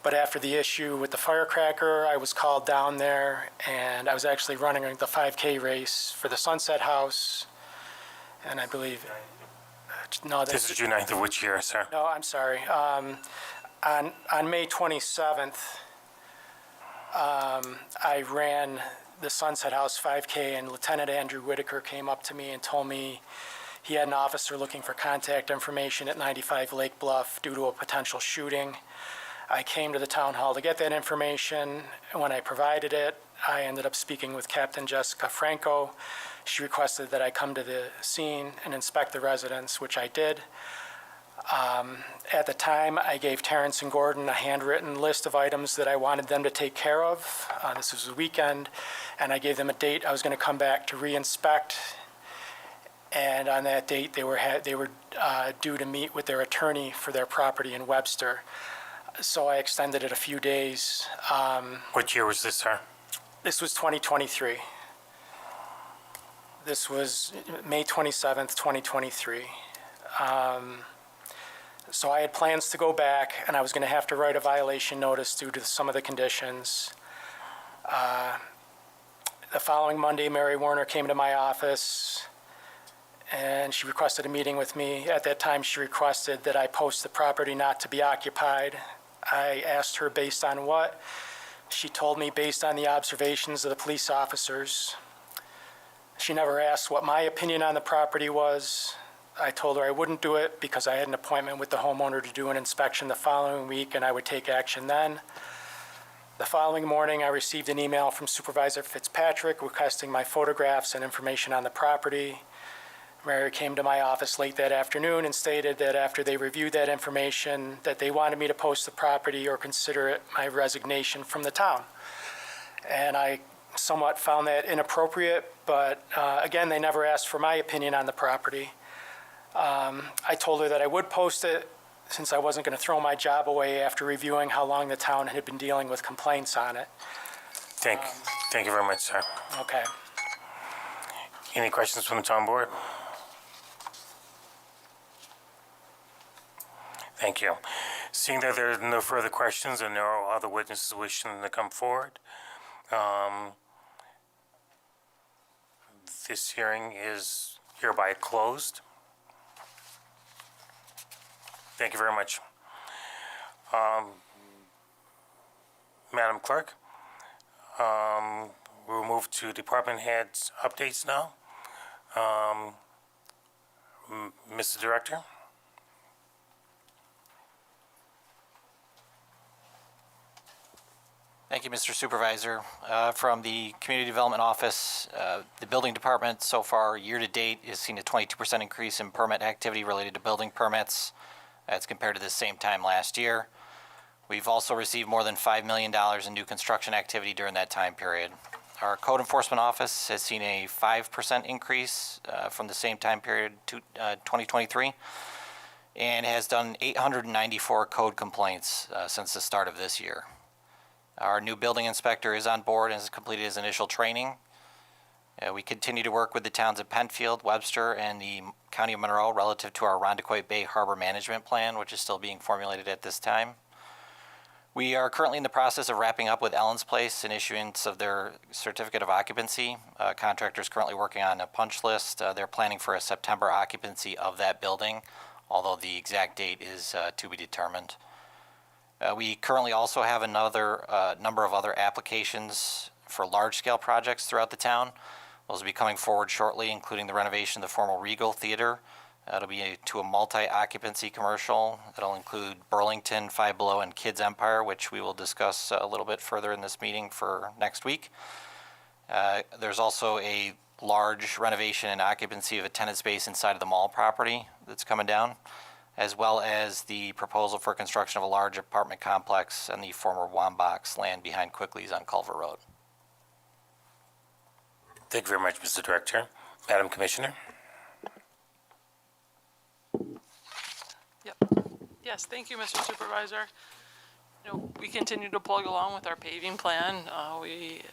But after the issue with the firecracker, I was called down there, and I was actually running the 5K race for the Sunset House, and I believe, no, This is June 9th of which year, sir? no, I'm sorry. On May 27th, I ran the Sunset House 5K, and Lieutenant Andrew Whitaker came up to me and told me he had an officer looking for contact information at 95 Lake Bluff due to a potential shooting. I came to the town hall to get that information, and when I provided it, I ended up speaking with Captain Jessica Franco. She requested that I come to the scene and inspect the residence, which I did. At the time, I gave Terrence and Gordon a handwritten list of items that I wanted them to take care of. This was a weekend, and I gave them a date I was going to come back to re-inspect. And on that date, they were due to meet with their attorney for their property in Webster. So I extended it a few days. What year was this, sir? This was 2023. This was May 27th, 2023. So I had plans to go back, and I was going to have to write a violation notice due to some of the conditions. The following Monday, Mary Warner came to my office, and she requested a meeting with me. At that time, she requested that I post the property not to be occupied. I asked her based on what. She told me based on the observations of the police officers. She never asked what my opinion on the property was. I told her I wouldn't do it because I had an appointment with the homeowner to do an inspection the following week, and I would take action then. The following morning, I received an email from Supervisor Fitzpatrick requesting my photographs and information on the property. Mayor came to my office late that afternoon and stated that after they reviewed that information, that they wanted me to post the property or consider it my resignation from the town. And I somewhat found that inappropriate, but again, they never asked for my opinion on the property. I told her that I would post it since I wasn't going to throw my job away after reviewing how long the town had been dealing with complaints on it. Thank you very much, sir. Okay. Any questions from the town board? Thank you. Seeing that there are no further questions and no other witnesses wishing to come forward, this hearing is hereby closed. Thank you very much. Madam Clerk, we'll move to department heads updates now. Mr. Director? Thank you, Mr. Supervisor. From the Community Development Office, the building department so far, year-to-date, has seen a 22% increase in permit activity related to building permits as compared to the same time last year. We've also received more than $5 million in new construction activity during that time period. Our Code Enforcement Office has seen a 5% increase from the same time period to 2023 and has done 894 code complaints since the start of this year. Our new building inspector is on board and has completed his initial training. We continue to work with the towns of Penfield, Webster, and the County of Monroe relative to our Irondequoit Bay Harbor Management Plan, which is still being formulated at this time. We are currently in the process of wrapping up with Ellen's Place and issuance of their certificate of occupancy. Contractor's currently working on a punch list. They're planning for a September occupancy of that building, although the exact date is to be determined. We currently also have another number of other applications for large-scale projects throughout the town. Those will be coming forward shortly, including the renovation of the former Regal Theater. It'll be to a multi-occupancy commercial. It'll include Burlington, Five Below, and Kids Empire, which we will discuss a little bit further in this meeting for next week. There's also a large renovation and occupancy of a tenant space inside of the mall property that's coming down, as well as the proposal for construction of a large apartment complex on the former Wambox land behind Quickly's on Culver Road. Thank you very much, Mr. Director. Madam Commissioner? Yes, thank you, Mr. Supervisor. We continue to plug along with our paving plan. We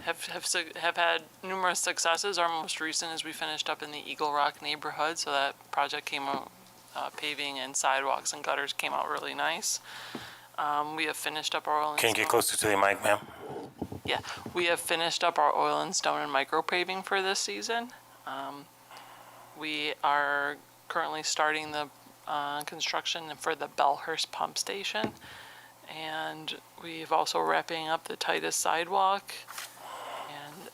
have had numerous successes. Our most recent is we finished up in the Eagle Rock neighborhood, so that project came out, paving and sidewalks and gutters came out really nice. We have finished up our oil and Can you get closer to the mic, ma'am? Yeah, we have finished up our oil and stone and micro paving for this season. We are currently starting the construction for the Bellhurst pump station, and we've also wrapping up the Titus sidewalk.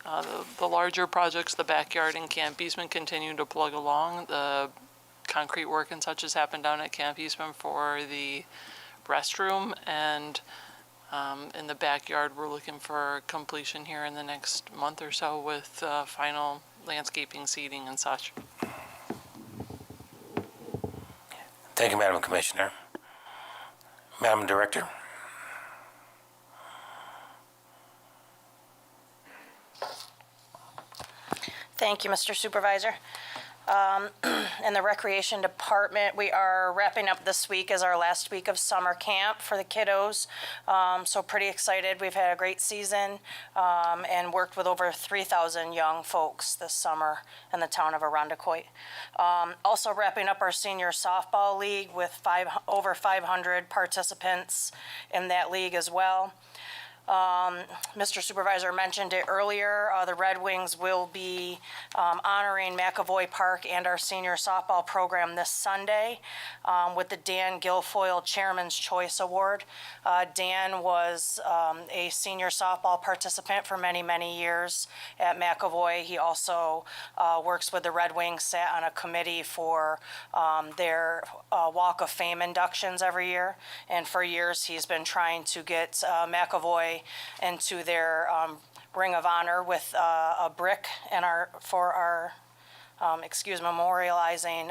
And the larger projects, the backyard and Camp Eastman, continue to plug along. The concrete work and such has happened down at Camp Eastman for the restroom, and in the backyard, we're looking for completion here in the next month or so with final landscaping, seeding, and such. Thank you, Madam Commissioner. Madam Director? Thank you, Mr. Supervisor. In the Recreation Department, we are wrapping up this week as our last week of summer camp for the kiddos. So pretty excited. We've had a great season and worked with over 3,000 young folks this summer in the town of Irondequoit. Also wrapping up our senior softball league with over 500 participants in that league as well. Mr. Supervisor mentioned it earlier, the Red Wings will be honoring McAvoy Park and our senior softball program this Sunday with the Dan Guilfoyle Chairman's Choice Award. Dan was a senior softball participant for many, many years at McAvoy. He also works with the Red Wings, sat on a committee for their Walk of Fame inductions every year. And for years, he's been trying to get McAvoy into their Ring of Honor with a brick in memorializing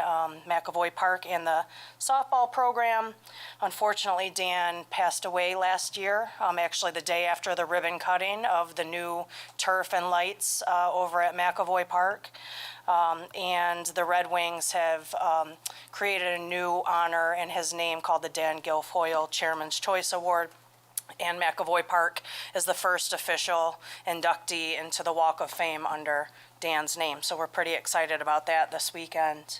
McAvoy Park and the softball program. Unfortunately, Dan passed away last year, actually the day after the ribbon cutting of the new turf and lights over at McAvoy Park. And the Red Wings have created a new honor in his name called the Dan Guilfoyle Chairman's Choice Award. And McAvoy Park is the first official inductee into the Walk of Fame under Dan's name. So we're pretty excited about that this weekend.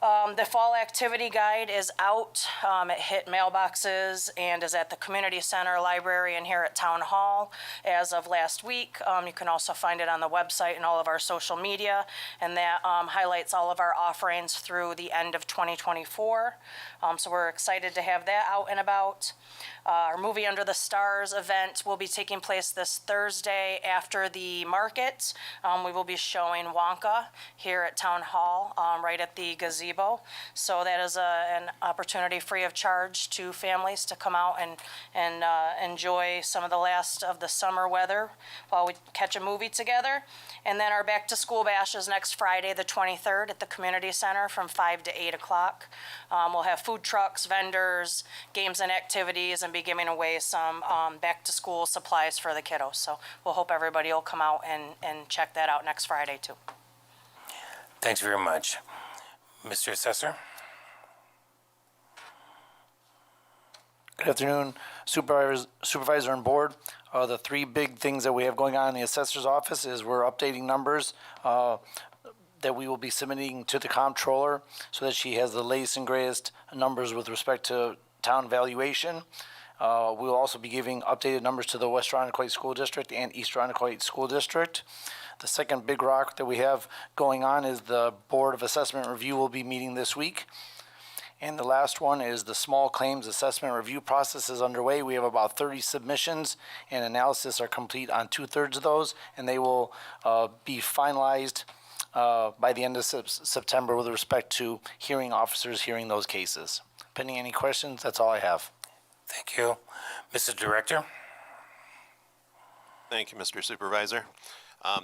The fall activity guide is out. It hit mailboxes and is at the community center, library, and here at Town Hall as of last week. You can also find it on the website and all of our social media, and that highlights all of our offerings through the end of 2024. So we're excited to have that out and about. Our Movie Under the Stars event will be taking place this Thursday after the market. We will be showing Wonka here at Town Hall, right at the gazebo. So that is an opportunity free of charge to families to come out and enjoy some of the last of the summer weather while we catch a movie together. And then our Back to School Bash is next Friday, the 23rd, at the Community Center from 5 to 8 o'clock. We'll have food trucks, vendors, games and activities, and be giving away some back-to-school supplies for the kiddos. So we'll hope everybody will come out and check that out next Friday, too. Thanks very much. Mr. Assessor? Good afternoon, Supervisor and Board. The three big things that we have going on in the Assessor's Office is we're updating numbers that we will be submitting to the Comptroller so that she has the latest and greatest numbers with respect to town valuation. We will also be giving updated numbers to the West Irondequoit School District and East Irondequoit School District. The second big rock that we have going on is the Board of Assessment Review will be meeting this week. And the last one is the small claims assessment review process is underway. We have about 30 submissions, and analysis are complete on 2/3 of those, and they will be finalized by the end of September with respect to hearing officers hearing those cases. Pending any questions, that's all I have. Thank you. Mr. Director? Thank you, Mr. Supervisor.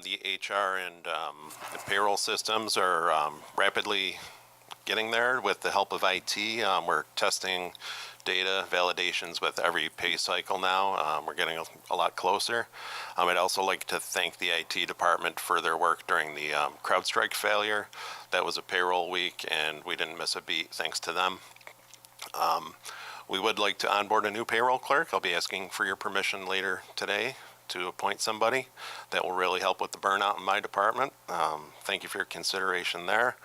The HR and the payroll systems are rapidly getting there with the help of IT. We're testing data validations with every pay cycle now. We're getting a lot closer. I'd also like to thank the IT department for their work during the CrowdStrike failure. That was a payroll week, and we didn't miss a beat thanks to them. We would like to onboard a new payroll clerk. I'll be asking for your permission later today to appoint somebody that will really help with the burnout in my department. Thank you for your consideration there.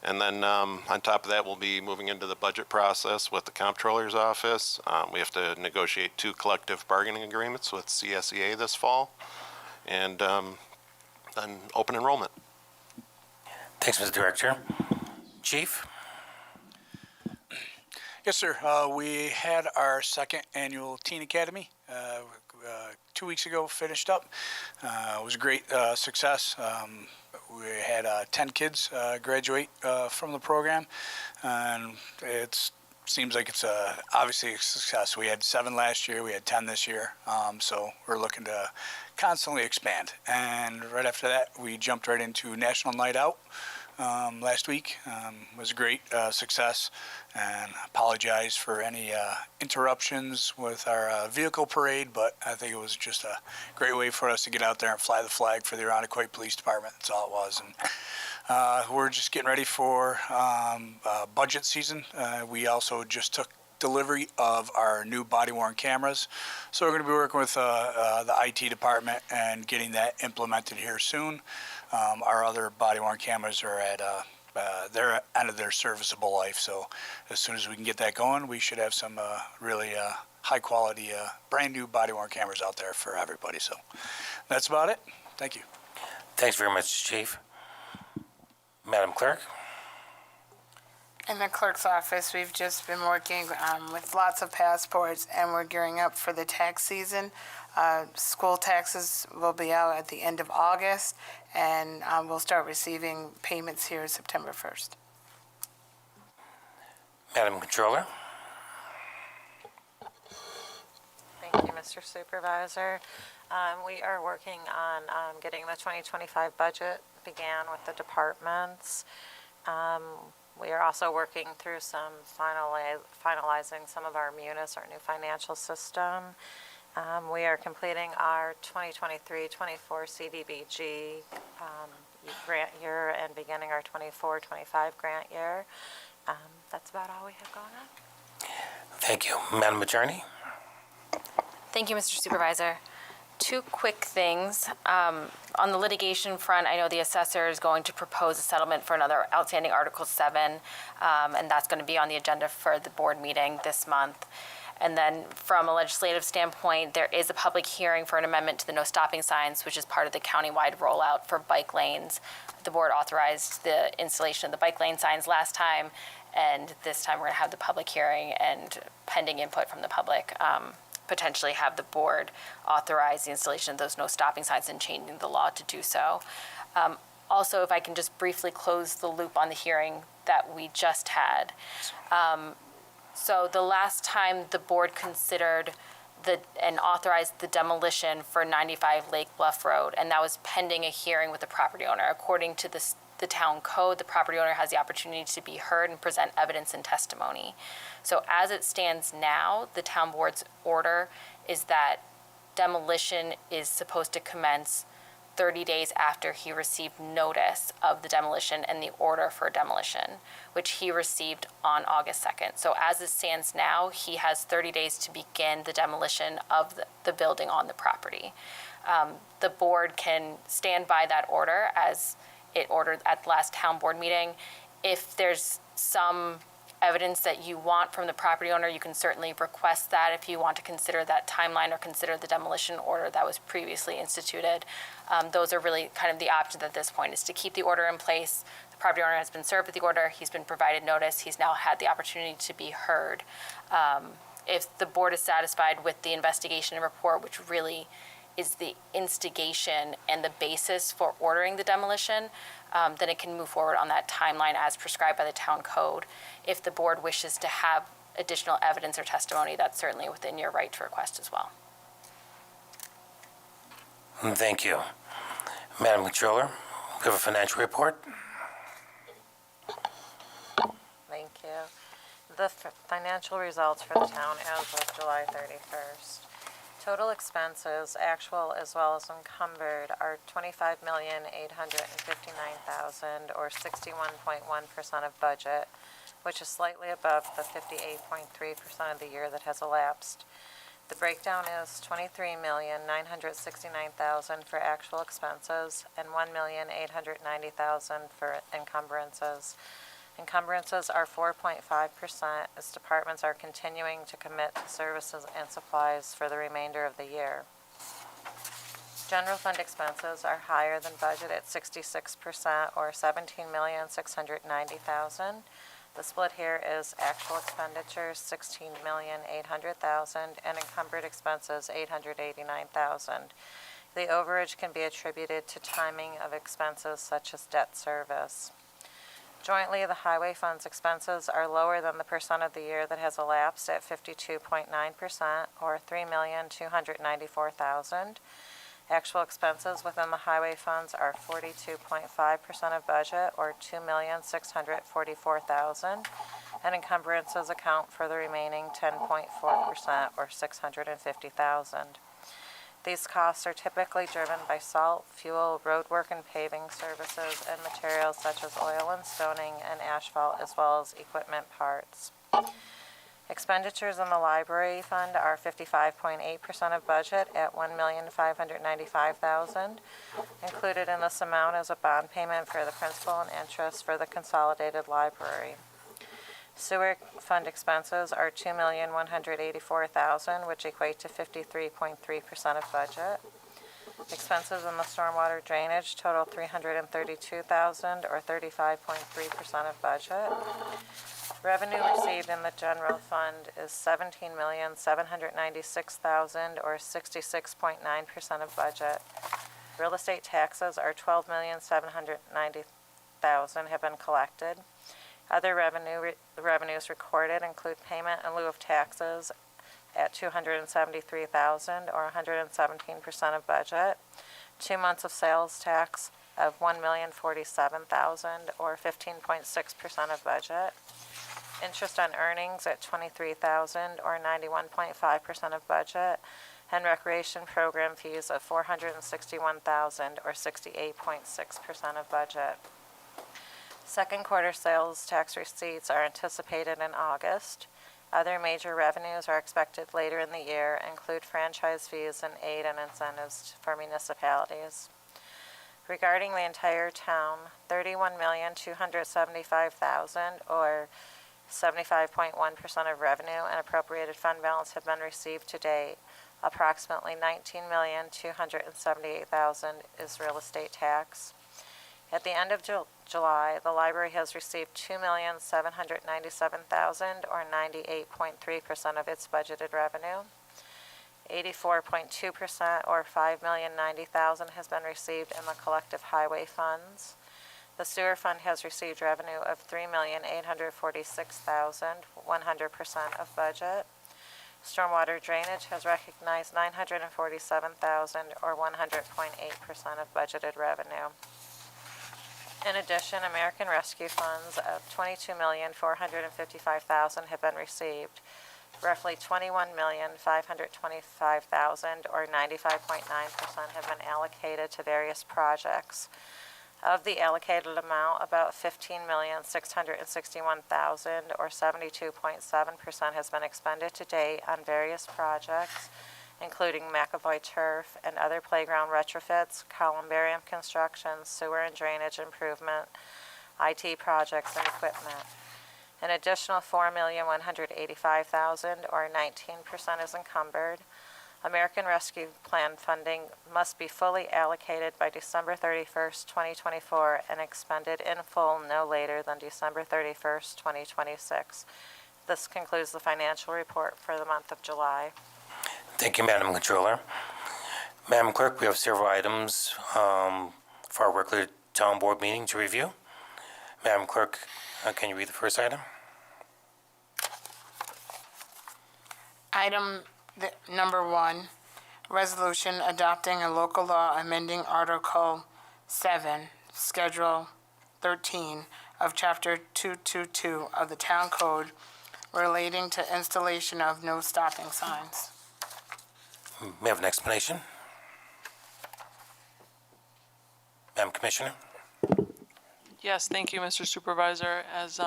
And then on top of that, we'll be moving into the budget process with the Comptroller's office. We have to negotiate 2 collective bargaining agreements with CSEA this fall, and then open enrollment. Thanks, Mr. Director. Chief? Yes, sir. We had our second annual Teen Academy 2 weeks ago, finished up. It was a great success. We had 10 kids graduate from the program, and it seems like it's obviously a success. We had 7 last year, we had 10 this year, so we're looking to constantly expand. And right after that, we jumped right into National Night Out last week. It was a great success, and apologize for any interruptions with our vehicle parade, but I think it was just a great way for us to get out there and fly the flag for the Irondequoit Police Department. That's all it was. And we're just getting ready for budget season. We also just took delivery of our new body-worn cameras. So we're going to be working with the IT department and getting that implemented here soon. Our other body-worn cameras are at they're end of their serviceable life. So as soon as we can get that going, we should have some really high-quality, brand-new body-worn cameras out there for everybody. So that's about it. Thank you. Thanks very much, Chief. Madam Clerk? In the clerk's office, we've just been working with lots of passports, and we're gearing up for the tax season. School taxes will be out at the end of August, and we'll start receiving payments here September 1st. Madam Controller? Thank you, Mr. Supervisor. We are working on getting the 2025 budget began with the departments. We are also working through some finalizing some of our Munis, our new financial system. We are completing our 2023-24 CDBG grant year and beginning our 24-25 grant year. That's about all we have going on. Thank you. Madam Attorney? Thank you, Mr. Supervisor. Two quick things. On the litigation front, I know the assessor is going to propose a settlement for another outstanding Article 7, and that's going to be on the agenda for the board meeting this month. And then from a legislative standpoint, there is a public hearing for an amendment to the no stopping signs, which is part of the countywide rollout for bike lanes. The board authorized the installation of the bike lane signs last time, and this time we're going to have the public hearing and pending input from the public, potentially have the board authorize the installation of those no stopping signs and changing the law to do so. Also, if I can just briefly close the loop on the hearing that we just had. So the last time the board considered and authorized the demolition for 95 Lake Bluff Road, and that was pending a hearing with the property owner. According to the town code, the property owner has the opportunity to be heard and present evidence and testimony. So as it stands now, the town board's order is that demolition is supposed to commence 30 days after he received notice of the demolition and the order for demolition, which he received on August 2nd. So as it stands now, he has 30 days to begin the demolition of the building on the property. The board can stand by that order as it ordered at the last town board meeting. If there's some evidence that you want from the property owner, you can certainly request that if you want to consider that timeline or consider the demolition order that was previously instituted. Those are really kind of the options at this point, is to keep the order in place. The property owner has been served with the order. He's been provided notice. He's now had the opportunity to be heard. If the board is satisfied with the investigation and report, which really is the instigation and the basis for ordering the demolition, then it can move forward on that timeline as prescribed by the town code. If the board wishes to have additional evidence or testimony, that's certainly within your right to request as well. Thank you. Madam Controller, we have a financial report. Thank you. The financial results for the town as of July 31st. Total expenses, actual as well as encumbered, are $25,859,000, or 61.1% of budget, which is slightly above the 58.3% of the year that has elapsed. The breakdown is $23,969,000 for actual expenses and $1,890,000 for encumbrances. Encumbrances are 4.5% as departments are continuing to commit to services and supplies for the remainder of the year. General fund expenses are higher than budget at 66%, or $17,690,000. The split here is actual expenditures, $16,800,000, and encumbered expenses, $889,000. The overage can be attributed to timing of expenses such as debt service. Jointly, the highway fund's expenses are lower than the percent of the year that has elapsed at 52.9%, or $3,294,000. Actual expenses within the highway funds are 42.5% of budget, or $2,644,000, and encumbrances account for the remaining 10.4%, or $650,000. These costs are typically driven by salt, fuel, roadwork and paving services, and materials such as oil and stoning and asphalt, as well as equipment parts. Expenditures in the library fund are 55.8% of budget at $1,595,000. Included in this amount is a bond payment for the principal and interest for the consolidated library. Sewer fund expenses are $2,184,000, which equate to 53.3% of budget. Expenses in the stormwater drainage total $332,000, or 35.3% of budget. Revenue received in the general fund is $17,796,000, or 66.9% of budget. Real estate taxes are $12,790,000 have been collected. Other revenues recorded include payment in lieu of taxes at $273,000, or 117% of budget. 2 months of sales tax of $1,047,000, or 15.6% of budget. Interest on earnings at $23,000, or 91.5% of budget, and recreation program fees of $461,000, or 68.6% of budget. Second quarter sales tax receipts are anticipated in August. Other major revenues are expected later in the year, include franchise fees and aid and incentives for municipalities. Regarding the entire town, $31,275,000, or 75.1% of revenue and appropriated fund balance have been received to date. Approximately $19,278,000 is real estate tax. At the end of July, the library has received $2,797,000, or 98.3% of its budgeted revenue. 84.2%, or $5,090,000, has been received in the collective highway funds. The sewer fund has received revenue of $3,846,000, 100% of budget. Stormwater drainage has recognized $947,000, or 100.8% of budgeted revenue. In addition, American Rescue funds of $22,455,000 have been received. Roughly $21,525,000, or 95.9%, have been allocated to various projects. Of the allocated amount, about $15,661,000, or 72.7%, has been expended to date on various projects, including McAvoy Turf and other playground retrofits, columbarium construction, sewer and drainage improvement, IT projects, and equipment. An additional $4,185,000, or 19%, is encumbered. American Rescue Plan funding must be fully allocated by December 31st, 2024, and expended in full no later than December 31st, 2026. This concludes the financial report for the month of July. Thank you, Madam Controller. Madam Clerk, we have several items for our regular town board meeting to review. Madam Clerk, can you read the first item? Item number 1, resolution adopting a local law amending Article 7, Schedule 13 of Chapter 222 of the Town Code relating to installation of no stopping signs. May I have an explanation? Madam Commissioner? Yes, thank you, Mr. Supervisor. As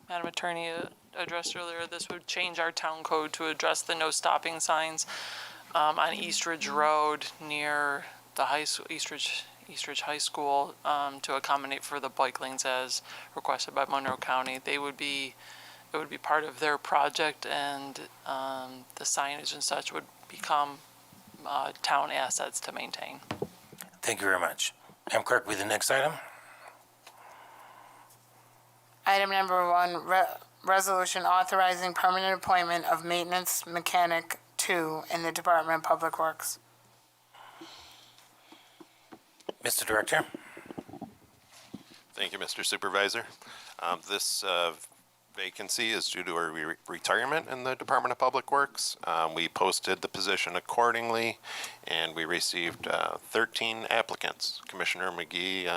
Madam Attorney addressed earlier, this would change our town code to address the no stopping signs on Eastridge Road near the Eastridge High School to accommodate for the bike lanes as requested by Monroe County. It would be part of their project, and the signage and such would become town assets to maintain. Thank you very much. Madam Clerk, read the next item. Item number 1, resolution authorizing permanent appointment of maintenance mechanic 2 in the Department of Public Works. Mr. Director? Thank you, Mr. Supervisor. This vacancy is due to a retirement in the Department of Public Works. We posted the position accordingly, and we received 13 applicants. Commissioner McGee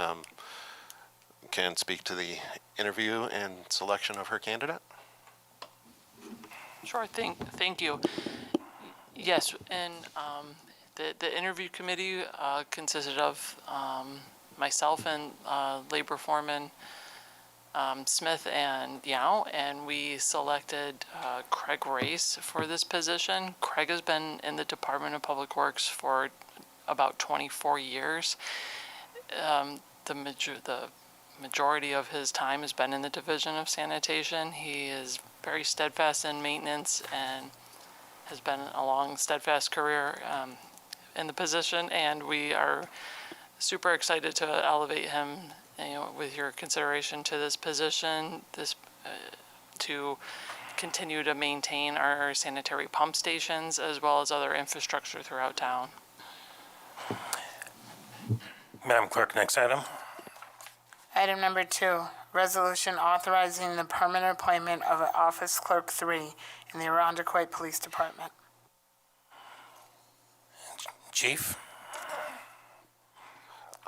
can speak to the interview and selection of her candidate. Sure, thank you. Yes, and the interview committee consisted of myself and labor foreman Smith and Yao, and we selected Craig Race for this position. Craig has been in the Department of Public Works for about 24 years. The majority of his time has been in the Division of Sanitation. He is very steadfast in maintenance and has been a long, steadfast career in the position, and we are super excited to elevate him, with your consideration to this position, to continue to maintain our sanitary pump stations as well as other infrastructure throughout town. Madam Clerk, next item. Item number 2, resolution authorizing the permanent appointment of an Office Clerk 3 in the Arundecoit Police Department. Chief?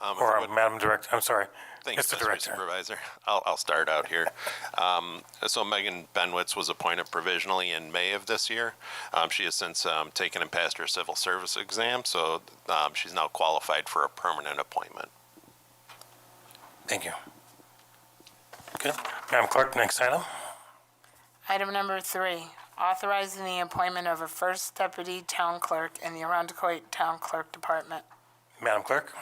If Or you would- Madam Director, I'm sorry. Thank you, Mr. Mr. Director. Supervisor. I'll start out here. So Megan Benwitz was appointed provisionally in May of this year. She has since taken and passed her civil service exam, so she's now qualified for a permanent appointment. Thank you. Okay. Madam Clerk, next item. Item number 3, authorizing the appointment of a first deputy town clerk in the Arundecoit Town Clerk Department. Madam Clerk?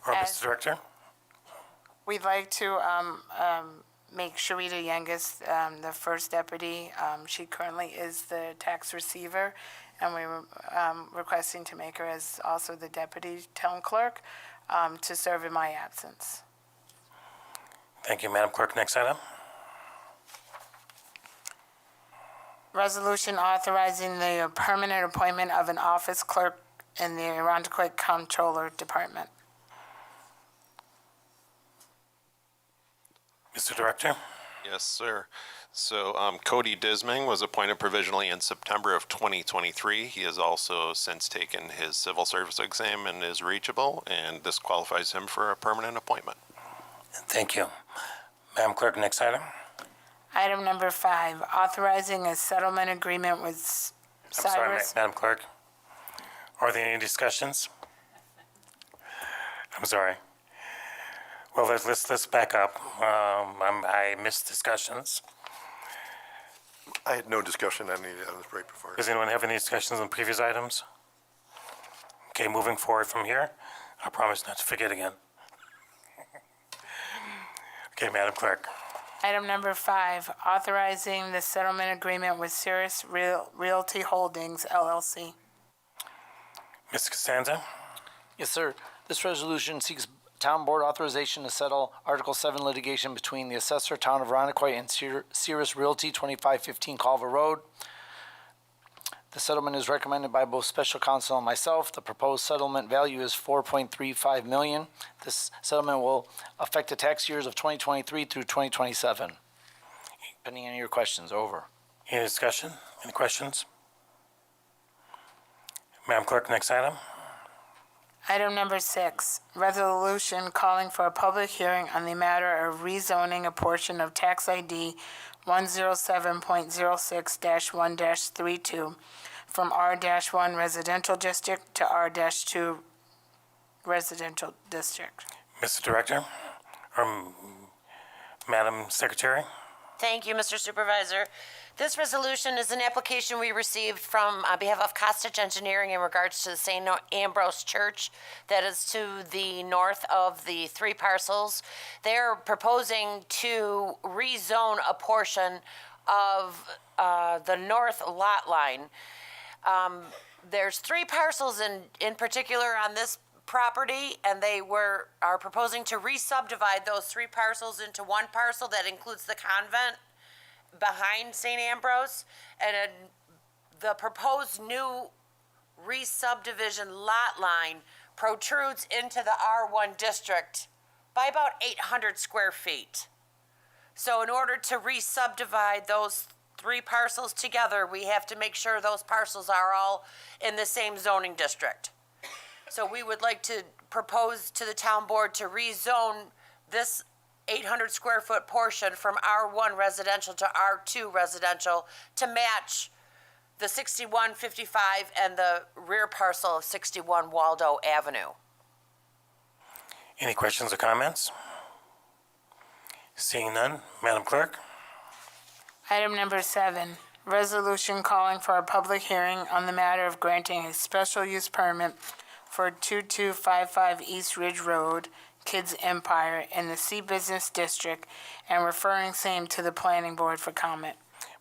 Or As- Mr. Director? We'd like to make Sharita Youngest the first deputy. She currently is the tax receiver, and we were requesting to make her as also the deputy town clerk to serve in my absence. Thank you, Madam Clerk. Next item. Resolution authorizing the permanent appointment of an office clerk in the Arundecoit Comptroller Department. Mr. Director? Yes, sir. So Cody Disming was appointed provisionally in September of 2023. He has also since taken his civil service exam and is reachable, and this qualifies him for a permanent appointment. Thank you. Madam Clerk, next item. Item number 5, authorizing a settlement agreement with I'm sorry, Cyrus. Madam Clerk. Are there any discussions? I'm sorry. Well, let's back up. I missed discussions. I had no discussion on any of this right before. Does anyone have any discussions on previous items? Okay, moving forward from here. I promise not to forget again. Okay, Madam Clerk. Item number 5, authorizing the settlement agreement with Cirrus Realty Holdings LLC. Mr. Costanza? Yes, sir. This resolution seeks town board authorization to settle Article 7 litigation between the assessor, Town of Arundecoit, and Cirrus Realty, 2515 Culver Road. The settlement is recommended by both special counsel and myself. The proposed settlement value is $4.35 million. This settlement will affect the tax years of 2023 through 2027. Depending on your questions, over. Any discussion? Any questions? Madam Clerk, next item. Item number 6, resolution calling for a public hearing on the matter of rezoning a portion of tax ID 107.06-1-32 from R-1 Residential District to R-2 Residential District. Mr. Director? Madam Secretary? Thank you, Mr. Supervisor. This resolution is an application we received from on behalf of Costage Engineering in regards to the St. Ambrose Church that is to the north of the 3 parcels. They're proposing to rezone a portion of the north lot line. There's 3 parcels in particular on this property, and they are proposing to re-subdivide those 3 parcels into 1 parcel that includes the convent behind St. Ambrose, and the proposed new re-subdivision lot line protrudes into the R1 district by about 800 square feet. So in order to re-subdivide those 3 parcels together, we have to make sure those parcels are all in the same zoning district. So we would like to propose to the town board to rezone this 800 square foot portion from R1 residential to R2 residential to match the 6155 and the rear parcel of 61 Waldo Avenue. Any questions or comments? Seeing none, Madam Clerk? Item number 7, resolution calling for a public hearing on the matter of granting a special use permit for 2255 East Ridge Road, Kids Empire, in the C Business District, and referring same to the Planning Board for comment.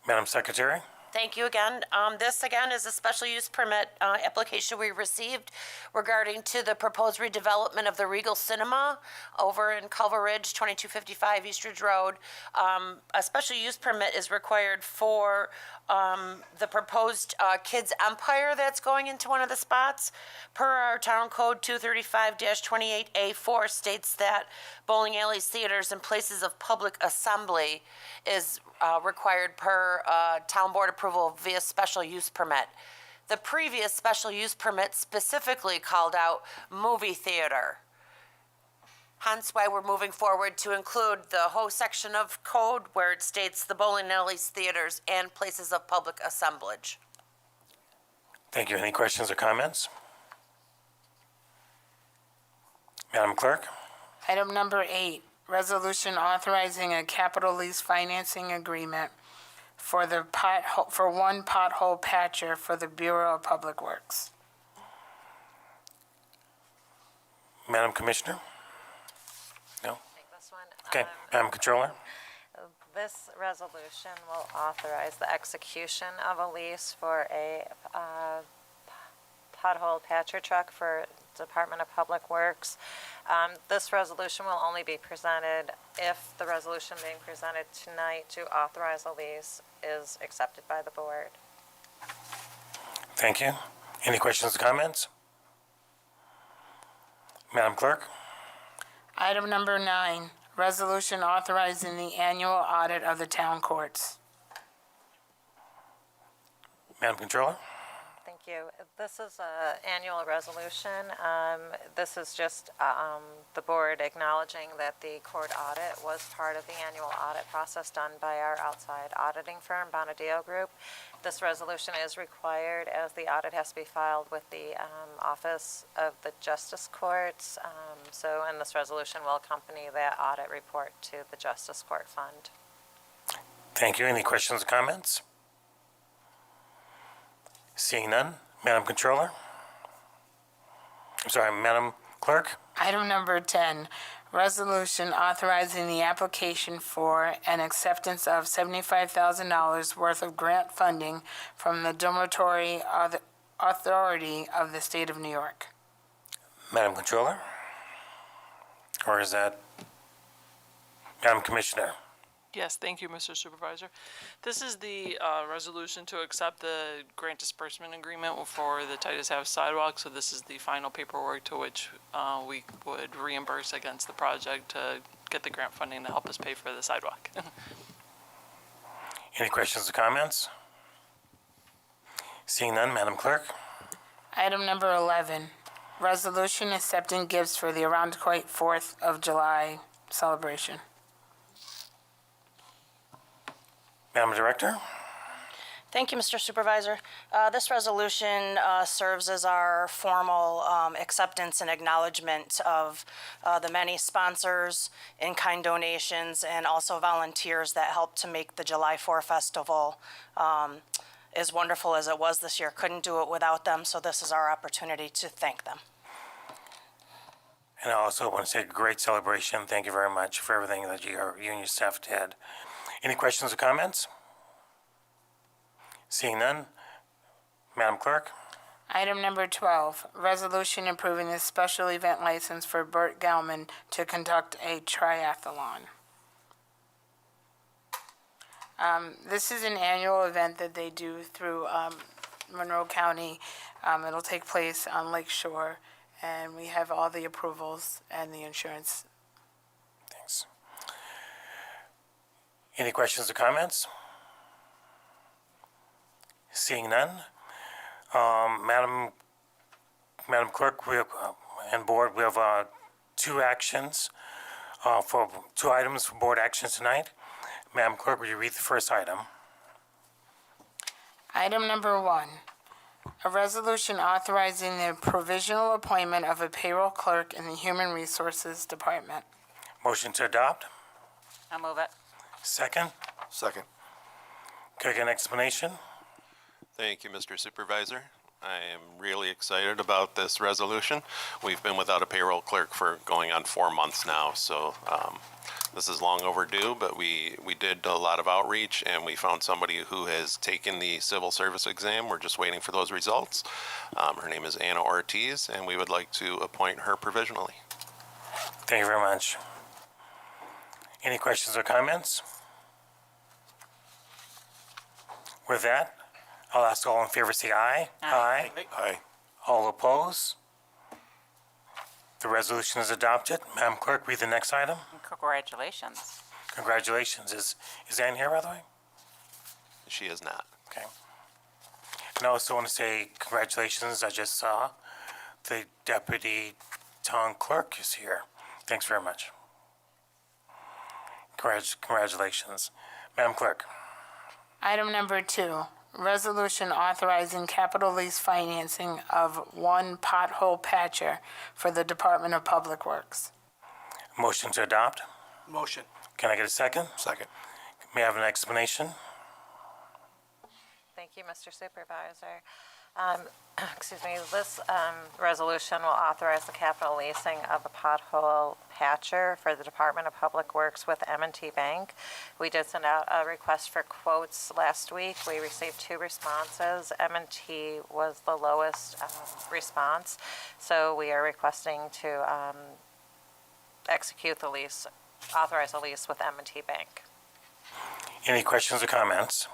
Madam Secretary? Thank you again. This again is a special use permit application we received regarding to the proposed redevelopment of the Regal Cinema over in Culver Ridge, 2255 East Ridge Road. A special use permit is required for the proposed Kids Empire that's going into one of the spots. Per our town code 235-28A4 states that bowling alleys, theaters, and places of public assembly is required per town board approval via special use permit. The previous special use permit specifically called out movie theater. Hence why we're moving forward to include the whole section of code where it states the bowling alleys, theaters, and places of public assemblage. Thank you. Any questions or comments? Madam Clerk? Item number 8, resolution authorizing a capital lease financing agreement for one pothole patcher for the Bureau of Public Works. Madam Commissioner? No? Take this one. Okay. Madam Controller? This resolution will authorize the execution of a lease for a pothole patcher truck for Department of Public Works. This resolution will only be presented if the resolution being presented tonight to authorize a lease is accepted by the board. Thank you. Any questions or comments? Madam Clerk? Item number 9, resolution authorizing the annual audit of the town courts. Madam Controller? Thank you. This is an annual resolution. This is just the board acknowledging that the court audit was part of the annual audit process done by our outside auditing firm, Bonadeo Group. This resolution is required as the audit has to be filed with the Office of the Justice Courts. And this resolution will accompany that audit report to the Justice Court Fund. Thank you. Any questions or comments? Seeing none, Madam Controller? I'm sorry, Madam Clerk? Item number 10, resolution authorizing the application for an acceptance of $75,000 worth of grant funding from the Dormitory Authority of the State of New York. Madam Controller? Or is that Madam Commissioner? Yes, thank you, Mr. Supervisor. This is the resolution to accept the grant disbursement agreement for the Titus Ave sidewalk. So this is the final paperwork to which we would reimburse against the project to get the grant funding to help us pay for the sidewalk. Any questions or comments? Seeing none, Madam Clerk? Item number 11, resolution accepting gifts for the Irondequoit 4th of July celebration. Madam Director? Thank you, Mr. Supervisor. This resolution serves as our formal acceptance and acknowledgement of the many sponsors, in-kind donations, and also volunteers that helped to make the July 4 Festival as wonderful as it was this year. Couldn't do it without them, so this is our opportunity to thank them. And I also want to say great celebration. Thank you very much for everything that you and your staff did. Any questions or comments? Seeing none, Madam Clerk? Item number 12, resolution approving the special event license for Bert Gelman to conduct a triathlon. This is an annual event that they do through Monroe County. It'll take place on Lake Shore, and we have all the approvals and the insurance. Thanks. Any questions or comments? Seeing none, Madam Clerk, we have, and Board, we have 2 actions for 2 items for Board actions tonight. Madam Clerk, will you read the first item? Item number 1, a resolution authorizing the provisional appointment of a payroll clerk in the Human Resources Department. Motion to adopt? I'll move it. Second? Second. Can I get an explanation? Thank you, Mr. Supervisor. I am really excited about this resolution. We've been without a payroll clerk for going on 4 months now, so this is long overdue, but we did a lot of outreach, and we found somebody who has taken the civil service exam. We're just waiting for those results. Her name is Anna Ortiz, and we would like to appoint her provisionally. Thank you very much. Any questions or comments? With that, I'll ask all in favor, say aye. Aye. Aye. All oppose? The resolution is adopted. Madam Clerk, read the next item. Congratulations. Congratulations. Is Ann here, by the way? She is not. Okay. And I also want to say congratulations. I just saw the deputy town clerk is here. Thanks very much. Congratulations. Madam Clerk. Item number 2, resolution authorizing capital lease financing of one pothole patcher for the Department of Public Works. Motion to adopt. Motion. Can I get a second? Second. May I have an explanation? Thank you, Mr. Supervisor. Excuse me, this resolution will authorize the capital leasing of a pothole patcher for the Department of Public Works with M&T Bank. We did send out a request for quotes last week. We received 2 responses. M&T was the lowest response, so we are requesting to execute the lease, authorize a lease with M&T Bank. Any questions or comments?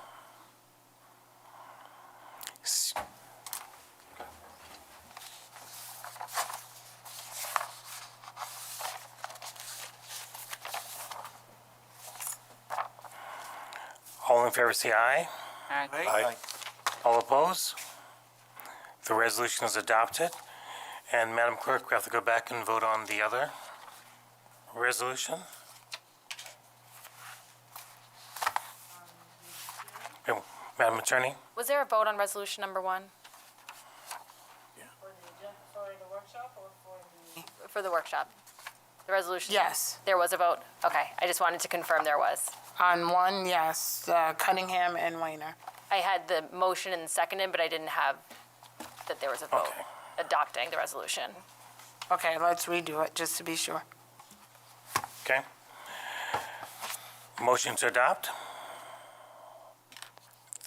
All in favor, say aye. Aye. All oppose? The resolution is adopted. And Madam Clerk, we have to go back and vote on the other resolution. Madam Attorney? Was there a vote on resolution number 1? For the workshop? The resolution? Yes. There was a vote? Okay, I just wanted to confirm there was. On 1, yes, Cunningham and Weiner. I had the motion and seconded, but I didn't have that there was a vote Okay. adopting the resolution. Okay, let's redo it, just to be sure. Okay. Motion to adopt?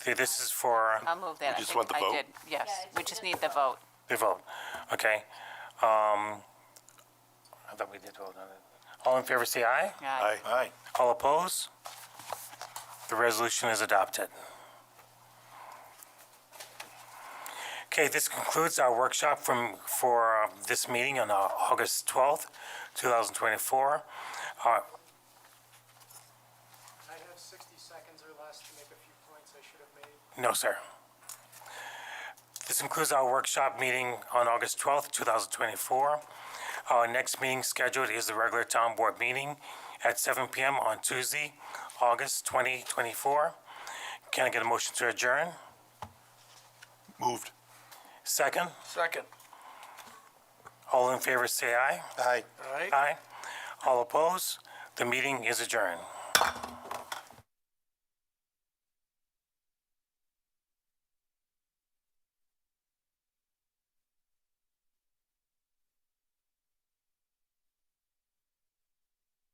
Okay, this is for I'll move that. We just want the vote? Yes, we just need the vote. the vote. Okay. I thought we did vote on it. All in favor, say aye. Aye. Aye. All oppose? The resolution is adopted. Okay, this concludes our workshop for this meeting on August 12th, 2024. I have 60 seconds or less to make a few points I should have made. No, sir. This concludes our workshop meeting on August 12th, 2024. Our next meeting scheduled is the regular town board meeting at 7 p.m. on Tuesday, August 2024. Can I get a motion to adjourn? Moved. Second? Second. All in favor, say aye. Aye. Aye. Aye. All opposed? The meeting is adjourned.